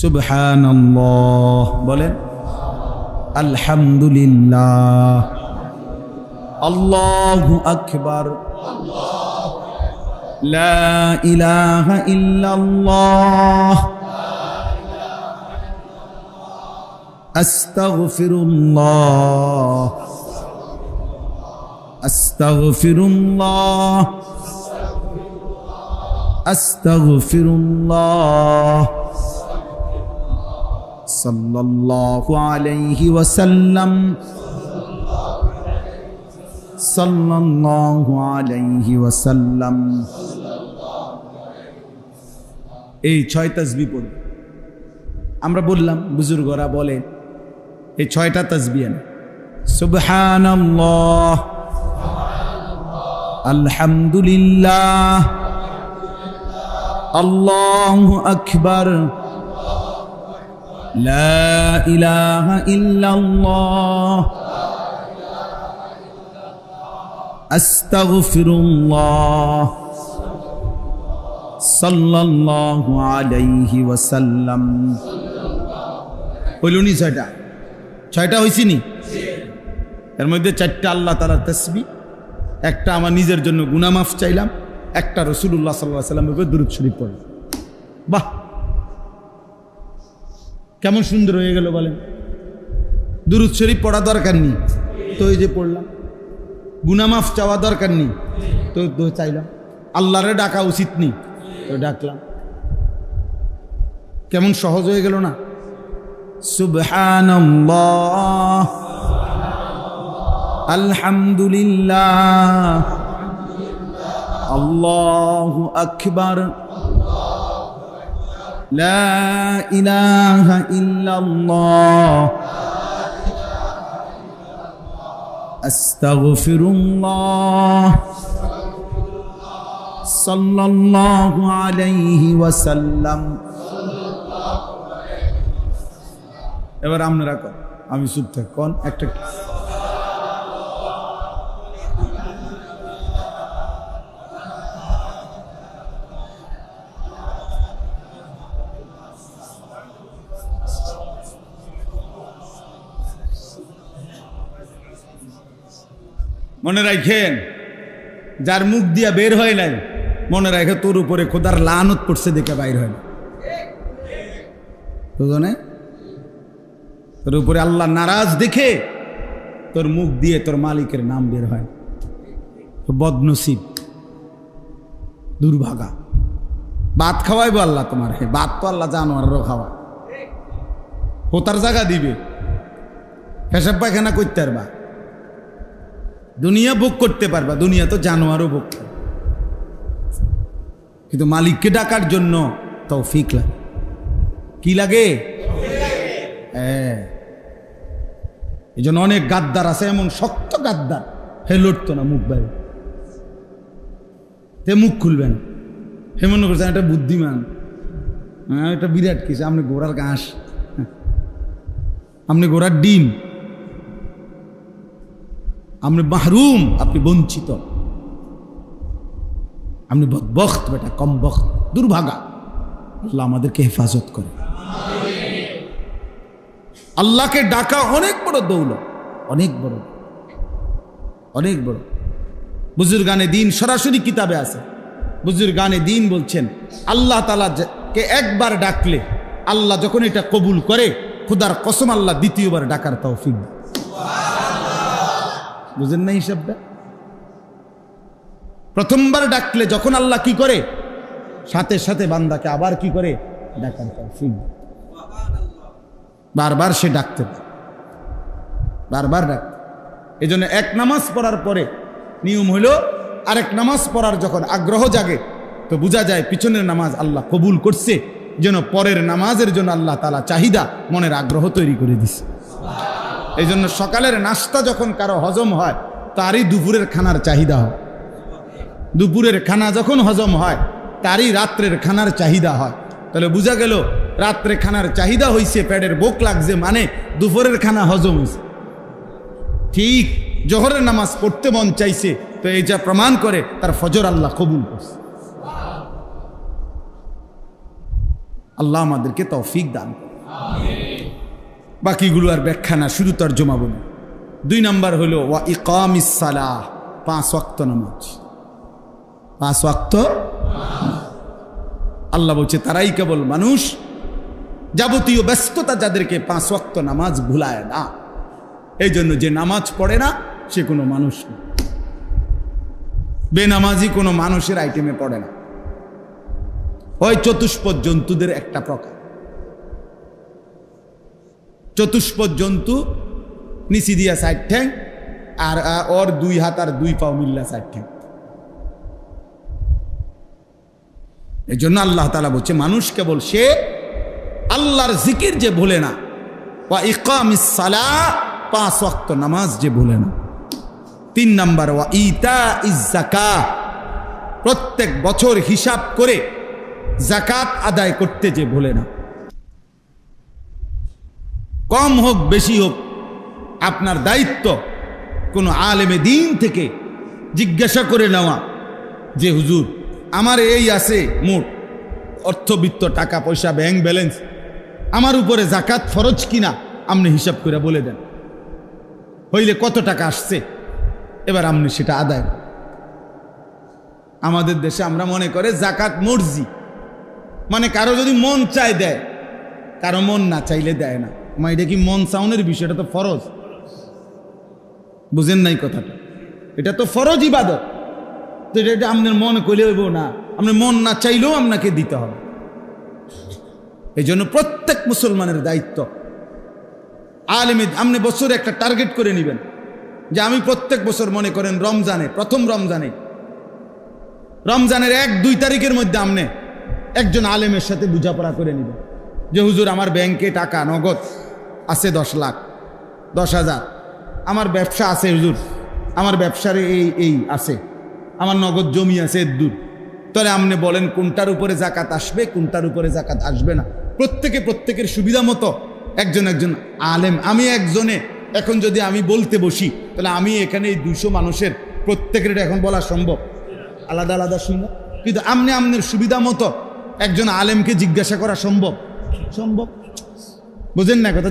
সুবহানাল্লাহ, বলেন আলহামদুলিল্লাহ, আল্লাহু আকবার, লা ইলাহা ইল্লাল্লাহ, আস্তাগফিরুল্লাহ, আস্তাগফিরুল্লাহ, আস্তাগফিরুল্লাহ, সাল্লাল্লাহু আলাইহি ওয়াসাল্লাম, সাল্লাল্লাহু আলাইহি ওয়াসাল্লাম। এই 6 তাসবিহ পড়ব। আমরা বললাম, বুজুর্গরা বলে এই 6টা তাসবিহ না, সুবহানাল্লাহ, আলহামদুলিল্লাহ, আল্লাহু আকবার, লা ইলাহা ইল্লাল্লাহ, আস্তাগফিরুল্লাহ, সাল্লাল্লাহু আলাইহি ওয়াসাল্লাম। হইলনি 6টা হইছি নি? এর মধ্যে 4টা আল্লাহ তাআলার তাসবিহ, একটা আমার নিজের জন্য গুনাহ মাফ চাইলাম, একটা রাসূলুল্লাহ সাল্লাল্লাহু আলাইহি ওয়াসাল্লামের উপর দুরূদ শরীফ পড়লাম। বাহ, কেমন সুন্দর হয়ে গেল বলেন। দুরূদ শরীফ পড়া দরকার নেই তো এই যে পড়লাম, গুনাহ মাফ চাওয়া দরকার নেই তো চাইলাম, আল্লাহরে ডাকা উচিত নেই তো ডাকলাম। কেমন সহজ হয়ে গেল না? সুবহানাল্লাহ, আলহামদুলিল্লাহ, আল্লাহু আকবার, লা ইলাহা ইল্লাল্লাহ, আস্তাগফিরুল্লাহ, সাল্লাল্লাহু আলাইহি ওয়াসাল্লাম। এবার আপনারা কন, আমি চুপ থাক, কন একটা। মনে রাখেন, যার মুখ দিয়া বের হয় নাই, মনে রাখে তোর উপরে খোদার লানত পড়ছে দেখে বাইর হয় না। বুঝনে? তোর উপরে আল্লাহ নারাজ দেখে তোর মুখ দিয়ে তোর মালিকের নাম বের হয়। তো বদনসিব, দুর্ভাগা। ভাত খাওয়াইবো আল্লাহ তোমার, ভাত তো আল্লাহ জানোয়ারেরও খাওয়ায়, হোতার জায়গা দিবে, পেশাব পায়খানা করতে পারবা, দুনিয়া ভোগ করতে পারবা, দুনিয়া তো জানোয়ারও ভোগ করে, কিন্তু মালিককে ডাকার জন্য তৌফিক লাগে। কি লাগে? হ্যাঁ, এই জন্য অনেক গাদ্দার আছে, এমন শক্ত গাদ্দার, হে লড়তো না মুখ বাইরে, তে মুখ খুলবেন, হে মনে করছেন এটা বুদ্ধিমান, হ্যাঁ এটা বিরাট কিছু, আপনি ঘোড়ার ঘাস, আপনি ঘোড়ার ডিম, আপনি মাহরুম, আপনি বঞ্চিত, আপনি বদবখত, বেটা কম বখত, দুর্ভাগা। আল্লাহ আমাদেরকে হেফাজত করে। আল্লাহকে ডাকা অনেক বড় দৌলত, অনেক বড়, অনেক বড়। বুজুর্গানে দিন সরাসরি কিতাবে আছে, বুজুর্গানে দিন বলছেন আল্লাহ তাআলা কে একবার ডাকলে আল্লাহ যখন এটা কবুল করে, খোদার কসম আল্লাহ দ্বিতীয়বার ডাকার তৌফিক দেয়। বুঝেন না হিসাবটা? প্রথমবার ডাকলে যখন আল্লাহ কি করে, সাথে সাথে বান্দাকে আবার কি করে, ডাকার তৌফিক দেয়। বারবার সে ডাকতে পারে, বারবার ডাকতে। এই জন্য এক নামাজ পড়ার পরে নিয়ম হলো আরেক নামাজ পড়ার যখন আগ্রহ জাগে, তো বোঝা যায় পিছনের নামাজ আল্লাহ কবুল করছে, যেন পরের নামাজের জন্য আল্লাহ তাআলা চাহিদা, মনের আগ্রহ তৈরি করে দিছে। এই জন্য সকালের নাস্তা যখন কারো হজম হয়, তারই দুপুরের খানার চাহিদা হয়। দুপুরের খানা যখন হজম হয়, তারই রাত্রের খানার চাহিদা হয়। তাহলে বোঝা গেল রাত্রে খানার চাহিদা হয়েছে, পেটের ভোক লাগছে, মানে দুপুরের খানা হজম হয়েছে। ঠিক জোহরের নামাজ পড়তে মন চাইছে, তো এই যা প্রমাণ করে তার ফজর আল্লাহ কবুল করছে। আল্লাহ আমাদেরকে তৌফিক দান করে। বাকিগুলো আর ব্যাখ্যা না, শুধু তর্জমা বলি। 2 নাম্বার হলো ওয়া ইকামিস সালাহ, 5 ওয়াক্ত নামাজ। 5 ওয়াক্ত আল্লাহ বলছে তারাই কেবল মানুষ, যাবতীয় ব্যস্ততা যাদেরকে 5 ওয়াক্ত নামাজ ভুলায় না। এই জন্য যে নামাজ পড়ে না সে কোনো মানুষ না। বেনামাজি কোনো মানুষের আইটেমে পড়ে না। ওই চতুষ্পদ জন্তুদের একটা প্রকার। চতুষ্পদ জন্তু নিচি দিয়া 4 ঠ্যাং, আর ওর 2 হাত আর 2 পাও মিল্লা 4 ঠ্যাং। এই জন্য আল্লাহ তাআলা বলছে মানুষ কেবল সে আল্লাহর জিকির যে ভুলে না, ওয়া ইকামিস সালাহ, 5 ওয়াক্ত নামাজ যে ভুলে না। 3 নাম্বার ওয়া ইতাইজ যাকাত, প্রত্যেক বছর হিসাব করে যাকাত আদায় করতে যে ভুলে না। কম হোক বেশি হোক, আপনার দায়িত্ব কোনো আলেমে দ্বীন থেকে জিজ্ঞাসা করে নেওয়া যে হুজুর আমার এই আছে মোট অর্থবিত্ত, টাকা পয়সা, ব্যাংক ব্যালেন্স, আমার উপরে যাকাত ফরজ কিনা আপনি হিসাব করে বলে দেন। হইলে কত টাকা আসছে, এবার আপনি সেটা আদায়। আমাদের দেশে আমরা মনে করে যাকাত মর্জি, মানে কারো যদি মন চায় দেয়, কারো মন না চাইলে দেয় না। এটা কি মন চাউনের বিষয়? এটা তো ফরজ। বুঝেন নাই কথাটা? এটা তো ফরজ ইবাদত। তো এটা আপনার মন কইলে হইব না, আপনার মন না চাইলেও আপনাকে দিতে হবে। এই জন্য প্রত্যেক মুসলমানের দায়িত্ব, আলেমে আপনি বছরে একটা টার্গেট করে নেবেন যে আমি প্রত্যেক বছর, মনে করেন রমজানে, প্রথম রমজানের 1-2 তারিখের মধ্যে আপনি একজন আলেমের সাথে বোঝাপড়া করে নেবেন যে হুজুর আমার ব্যাংকে টাকা নগদ আছে 10 লাখ, 10,000, আমার ব্যবসা আছে হুজুর, আমার ব্যবসার এই আছে, আমার নগদ জমি আছে দূর। তাহলে আপনি বলেন কোনটার উপরে যাকাত আসবে, কোনটার উপরে যাকাত আসবে না। প্রত্যেকের সুবিধা মতো একজন আলেম। আমি একজনে এখন যদি আমি বলতে বসি, তাহলে আমি এখানে এই 200 মানুষের প্রত্যেকের এখন বলা সম্ভব, আলাদা আলাদা শুনবো। কিন্তু আপনার সুবিধা মতো একজন আলেমকে জিজ্ঞাসা করা সম্ভব? বুঝেন না কথা?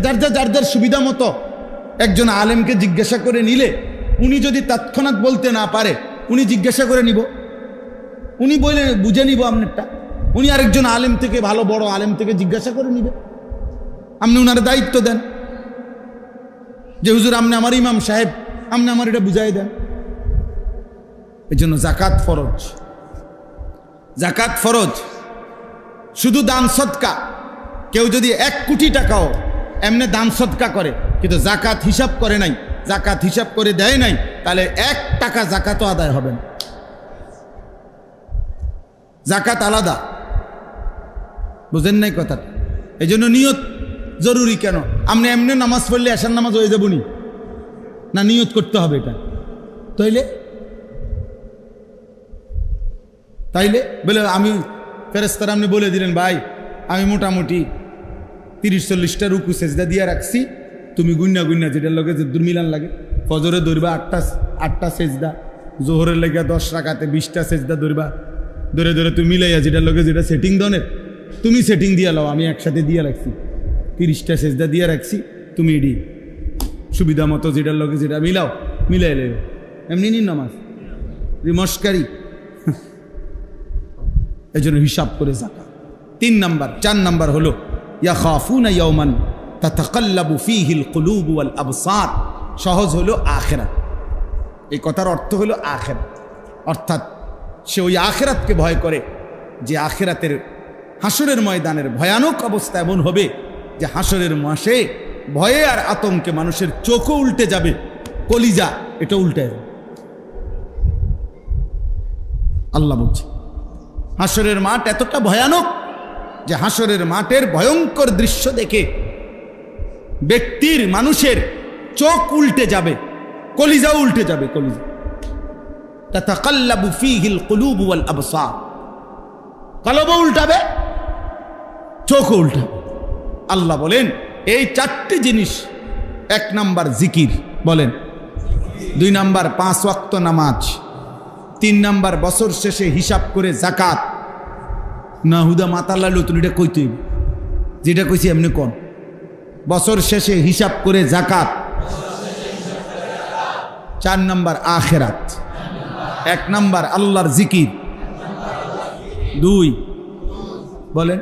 যার সুবিধা মতো একজন আলেমকে জিজ্ঞাসা করে নিলে, উনি যদি তৎক্ষণাৎ বলতে না পারে, উনি জিজ্ঞাসা করে নিব, উনি বলে বুঝে নিব আপনারটা। উনি আরেকজন আলেম থেকে, ভালো বড় আলেম থেকে জিজ্ঞাসা করে নিবে। আপনি উনার দায়িত্ব দেন যে হুজুর আপনি আমার ইমাম সাহেব, আপনি আমার এটা বুঝাই দেন। এই জন্য যাকাত ফরজ। শুধু দান সদকা, কেউ যদি 1 কোটি টাকাও এমনি দান সদকা করে, কিন্তু যাকাত হিসাব করে নাই, যাকাত হিসাব করে দেয় নাই, তাহলে 1 টাকা যাকাতও আদায় হবে না। যাকাত আলাদা। বুঝেন নাই কথাটা? এই জন্য নিয়ত জরুরি। কেন? আপনি এমনি নামাজ পড়লে এশার নামাজ হয়ে যাবনি না, নিয়ত করতে হবে এটা। তাইলে বলে আমি ফেরেশতারা আপনি বলে দিলেন ভাই আমি মোটামুটি 30-40টা রুকু সেজদা দিয়ে রাখছি, তুমি গুন্না যেটার লগে যে দুর্মিলান লাগে, ফজরে ধরবা 8টা সেজদা, জোহরের লেগে 10 রাকাতে 20টা সেজদা ধরবা, ধরে তুমি মিলাইয়া যেটার লগে যেটা সেটিং দনের তুমি সেটিং দিয়ে লাও, আমি একসাথে দিয়ে রাখছি 30টা সেজদা দিয়ে রাখছি, তুমি এডি সুবিধা মতো যেটার লগে যেটা মিলাই লেবে, এমনি নিন নামাজ মস্কারি। এই জন্য হিসাব করে যাকাত 3 নাম্বার। 4 নাম্বার হলো ইয়াখাফুনা ইয়াওমান তাতাকাল্লাবু ফীহিল কুলুবু ওয়াল আবসার। সহজ হলো আখিরাত। এই কথার অর্থ হলো আখিরাত, অর্থাৎ সে ওই আখিরাতকে ভয় করে যে আখিরাতের হাসরের ময়দানের ভয়ানক অবস্থা এমন হবে যে হাসরের মাসে ভয়ে আর আতঙ্কে মানুষের চোখও উল্টে যাবে, কলিজা এটা উল্টে যাবে। আল্লাহ বলছে হাসরের মাঠ এতটা ভয়ানক যে হাসরের মাঠের ভয়ঙ্কর দৃশ্য দেখে ব্যক্তির, মানুষের চোখ উল্টে যাবে, কলিজা উল্টে যাবে, কলিজা। তাতাকাল্লাবু ফীহিল কুলুবু ওয়াল আবসার, কলবও উল্টাবে, চোখও উল্টাবে। আল্লাহ বলেন এই চারটি জিনিস, 1 নাম্বার জিকির বলেন, 2 নাম্বার 5 ওয়াক্ত নামাজ, 3 নাম্বার বছর শেষে হিসাব করে জাকাত। না হুদা মাতাল্লা তুমি এটা কইতে, যেটা কইছি এমনি কোন, বছর শেষে হিসাব করে জাকাত। 4 নাম্বার আখিরাত, 1 নাম্বার আল্লাহর জিকির, 2 বলেন,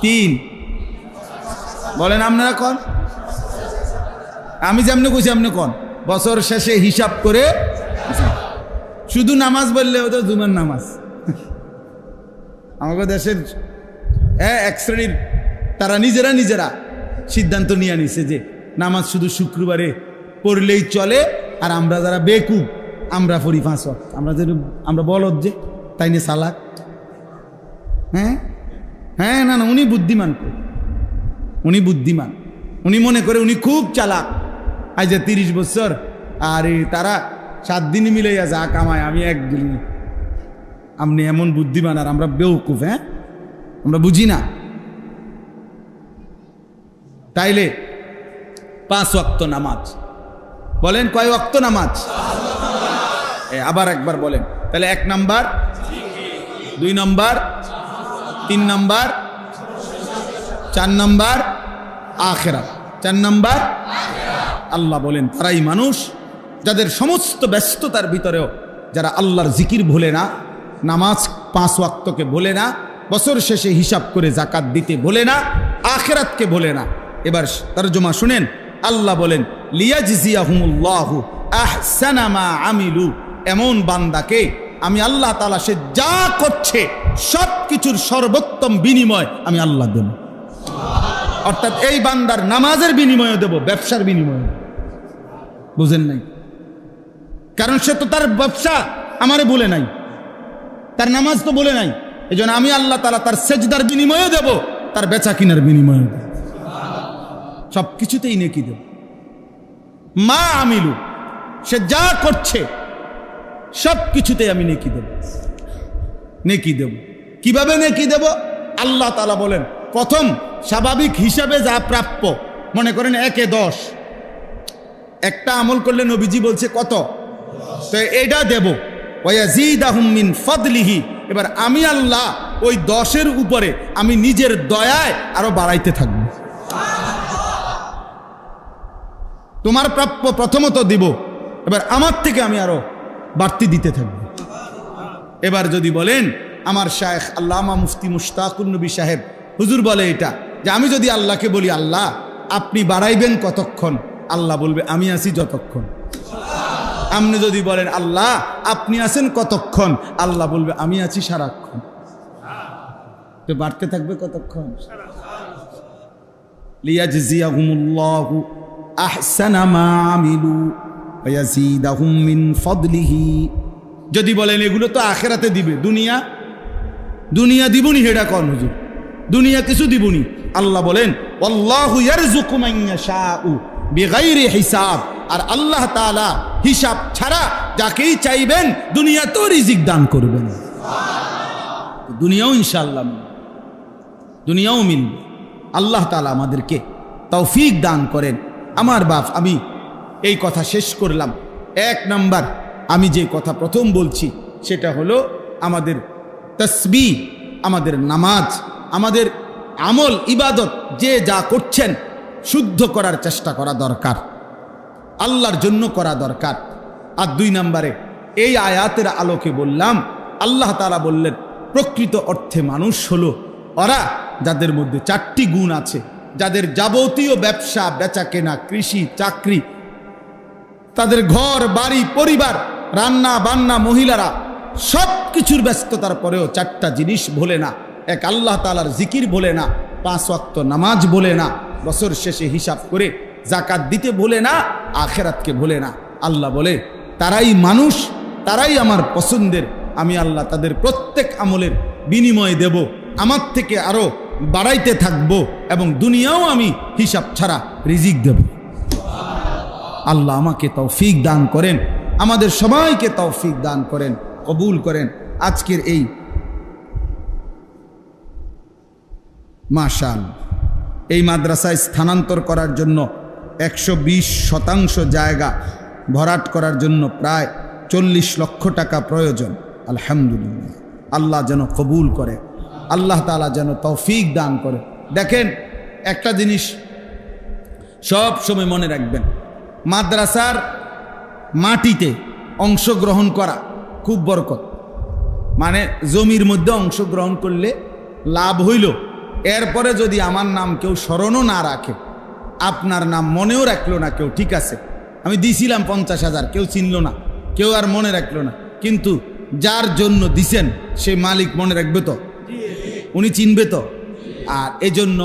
3 বলেন, আপনারা কোন? আমি যেমনি কইছি আপনি কোন, বছর শেষে হিসাব করে। শুধু নামাজ বললে হতো জুমার নামাজ। আমাদের দেশের এক শ্রেণীর তারা নিজেরা সিদ্ধান্ত নিয়ে নিছে যে নামাজ শুধু শুক্রবারে পড়লেই চলে, আর আমরা যারা বেকুব আমরা পড়ি 5 ওয়াক্ত। আমরা বলদ যে তাই নিয়ে সালাক। হ্যাঁ না, উনি বুদ্ধিমান, উনি বুদ্ধিমান, উনি মনে করে উনি খুব চালাক। আজ 30 বছর আর তারা 7 দিন মিলাইয়া যা কামায় আমি 1 দিন। আপনি এমন বুদ্ধিমান আর আমরা বেউকুফ। আমরা বুঝি না। তাইলে 5 ওয়াক্ত নামাজ বলেন, কয় ওয়াক্ত নামাজ? আবার একবার বলেন। তাহলে 1 নাম্বার, 2 নাম্বার, 3 নাম্বার, 4 নাম্বার আখিরাত, 4 নাম্বার। আল্লাহ বলেন তারাই মানুষ যাদের সমস্ত ব্যস্ততার ভিতরেও যারা আল্লাহর জিকির ভোলে না, নামাজ 5 ওয়াক্তকে ভোলে না, বছর শেষে হিসাব করে জাকাত দিতে ভোলে না, আখিরাতকে ভোলে না। এবার তরজমা শুনেন। আল্লাহ বলেন লিয়াজজিয়াহুমুল্লাহু আহসানা মা আমিলু, এমন বান্দাকে আমি আল্লাহ তাআলা সে যা করছে সব কিছুর সর্বোত্তম বিনিময় আমি আল্লাহ দেব। অর্থাৎ এই বান্দার নামাজের বিনিময়ে দেব, ব্যবসার বিনিময়ে। বুঝেন নাই? কারণ সে তো তার ব্যবসা আমারে বলে নাই, তার নামাজ তো বলে নাই। এই জন্য আমি আল্লাহ তাআলা তার সেজদার বিনিময়ে দেব, তার বেচা কিনার বিনিময়ে দেব, সব কিছুতেই নেকি দেব। মা আমিলু, সে যা করছে সব কিছুতেই আমি নেকি দেব, নেকি দেব। কিভাবে নেকি দেব? আল্লাহ তাআলা বলেন প্রথম স্বাভাবিক হিসাবে যা প্রাপ্য, মনে করেন 1 এ 10, একটা আমল করলে নবীজি বলছে কত, তো এটা দেব। ওয়ায়াজিদাহুম মিন ফাদলিহি, এবার আমি আল্লাহ ওই 10-এর উপরে আমি নিজের দয়ায় আরো বাড়াইতে থাকব। তোমার প্রাপ্য প্রথমত দিব, এবার আমার থেকে আমি আরো বাড়তি দিতে থাকব। এবার যদি বলেন আমার শায়েখ আল্লামা মুফতি মুশতাকুন নবী সাহেব হুজুর বলে এটা যে আমি যদি আল্লাহকে বলি আল্লাহ আপনি বাড়াইবেন কতক্ষণ, আল্লাহ বলবে আমি আছি যতক্ষণ। আপনি যদি বলেন আল্লাহ আপনি আছেন কতক্ষণ, আল্লাহ বলবে আমি আছি সারাক্ষণ। তো বাড়তে থাকবে কতক্ষণ? লিয়াজজিয়াহুমুল্লাহু আহসানা মা আমিলু ওয়া ইয়াজিদাহুম মিন ফাদলিহি। যদি বলেন এগুলো তো আখিরাতে দিবে, দুনিয়া দিবনি, হেডা কোন হুজুর? দুনিয়া কিছু দিবনি। আল্লাহ বলেন আল্লাহু ইয়ারযুকু মান ইয়াশাউ বিগাইরি হিসাব, আর আল্লাহ তাআলা হিসাব ছাড়া যাকেই চাইবেন দুনিয়াতেও রিজিক দান করবেন। দুনিয়াও ইনশাআল্লাহ, দুনিয়াও মিলবে। আল্লাহ তাআলা আমাদেরকে তৌফিক দান করেন। আমার বাপ, আমি এই কথা শেষ করলাম। 1 নাম্বার আমি যে কথা প্রথম বলছি সেটা হলো আমাদের তাসবিহ, আমাদের নামাজ, আমাদের আমল ইবাদত যে যা করছেন শুদ্ধ করার চেষ্টা করা দরকার, আল্লাহর জন্য করা দরকার। আর 2 নম্বরে এই আয়াতের আলোকে বললাম, আল্লাহ তাআলা বললেন প্রকৃত অর্থে মানুষ হলো ওরা যাদের মধ্যে 4টি গুণ আছে, যাদের যাবতীয় ব্যবসা বেচা কেনা, কৃষি, চাকরি, তাদের ঘর বাড়ি পরিবার, রান্না বান্না, মহিলারা সব কিছুর ব্যস্ততার পরেও 4টা জিনিস ভোলে না। এক, আল্লাহ তাআলার জিকির ভোলে না, 5 ওয়াক্ত নামাজ ভোলে না, বছর শেষে হিসাব করে জাকাত দিতে ভোলে না, আখিরাতকে ভোলে না। আল্লাহ বলে তারাই মানুষ, তারাই আমার পছন্দের। আমি আল্লাহ তাদের প্রত্যেক আমলের বিনিময় দেব, আমার থেকে আরো বাড়াইতে থাকব, এবং দুনিয়াও আমি হিসাব ছাড়া রিজিক দেব। আল্লাহ আমাকে তৌফিক দান করেন, আমাদের সবাইকে তৌফিক দান করেন, কবুল করেন। আজকের এই মাশাআল্লাহ এই মাদ্রাসায় স্থানান্তর করার জন্য 120% জায়গা ভরাট করার জন্য প্রায় 40 লক্ষ টাকা প্রয়োজন। আলহামদুলিল্লাহ, আল্লাহ যেন কবুল করে, আল্লাহ তাআলা যেন তৌফিক দান করে। দেখেন, একটা জিনিস সব সময় মনে রাখবেন, মাদ্রাসার মাটিতে অংশগ্রহণ করা খুব বরকত। মানে জমির মধ্যে অংশগ্রহণ করলে লাভ হইল, এরপরে যদি আমার নাম কেউ স্মরণও না রাখে, আপনার নাম মনেও রাখলো না কেউ, ঠিক আছে, আমি দিছিলাম 50,000, কেউ চিনল না, কেউ আর মনে রাখলো না, কিন্তু যার জন্য দিছেন সে মালিক মনে রাখবে তো, উনি চিনবে তো। আর এজন্য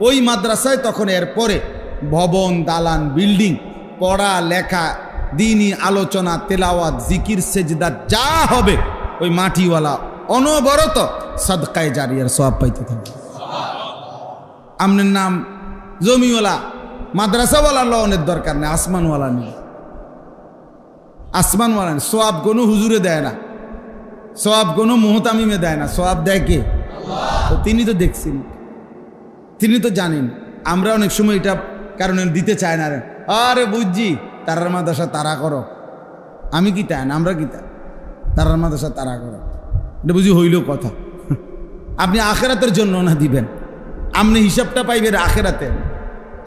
ওই মাদ্রাসায় তখন এরপরে ভবন, দালান, বিল্ডিং, পড়া লেখা, দ্বীনি আলোচনা, তেলাওয়াত, জিকির, সেজদা যা হবে ওই মাটিওয়ালা অনবরত সাদকায়ে জারিয়ার সওয়াব পাইতে থাকবে। আপনার নাম জমিওয়ালা, মাদ্রাসাওয়ালা লওনের দরকার নেই, আসমানওয়ালা নেই, আসমানওয়ালা নেই। সওয়াব কোনো হুজুরে দেয় না, সওয়াব কোনো মুহতামিমে দেয় না, সওয়াব দেয় কে? তো তিনি তো দেখছেন, তিনি তো জানেন। আমরা অনেক সময় এটা কারণে দিতে চায় না, আরে বুঝছি তারার মাদ্রাসা তারা করো, আমি কি তাই না, আমরা কি তাই, তারার মাদ্রাসা তারা করো, এটা বুঝি হইল কথা। আপনি আখিরাতের জন্য না দিবেন, আপনি হিসাবটা পাইবেন আখিরাতে।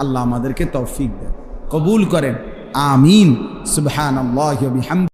আল্লাহ আমাদেরকে তৌফিক দেন, কবুল করেন, আমিন। সুবহানাল্লাহি ওয়া বিহামদিহি।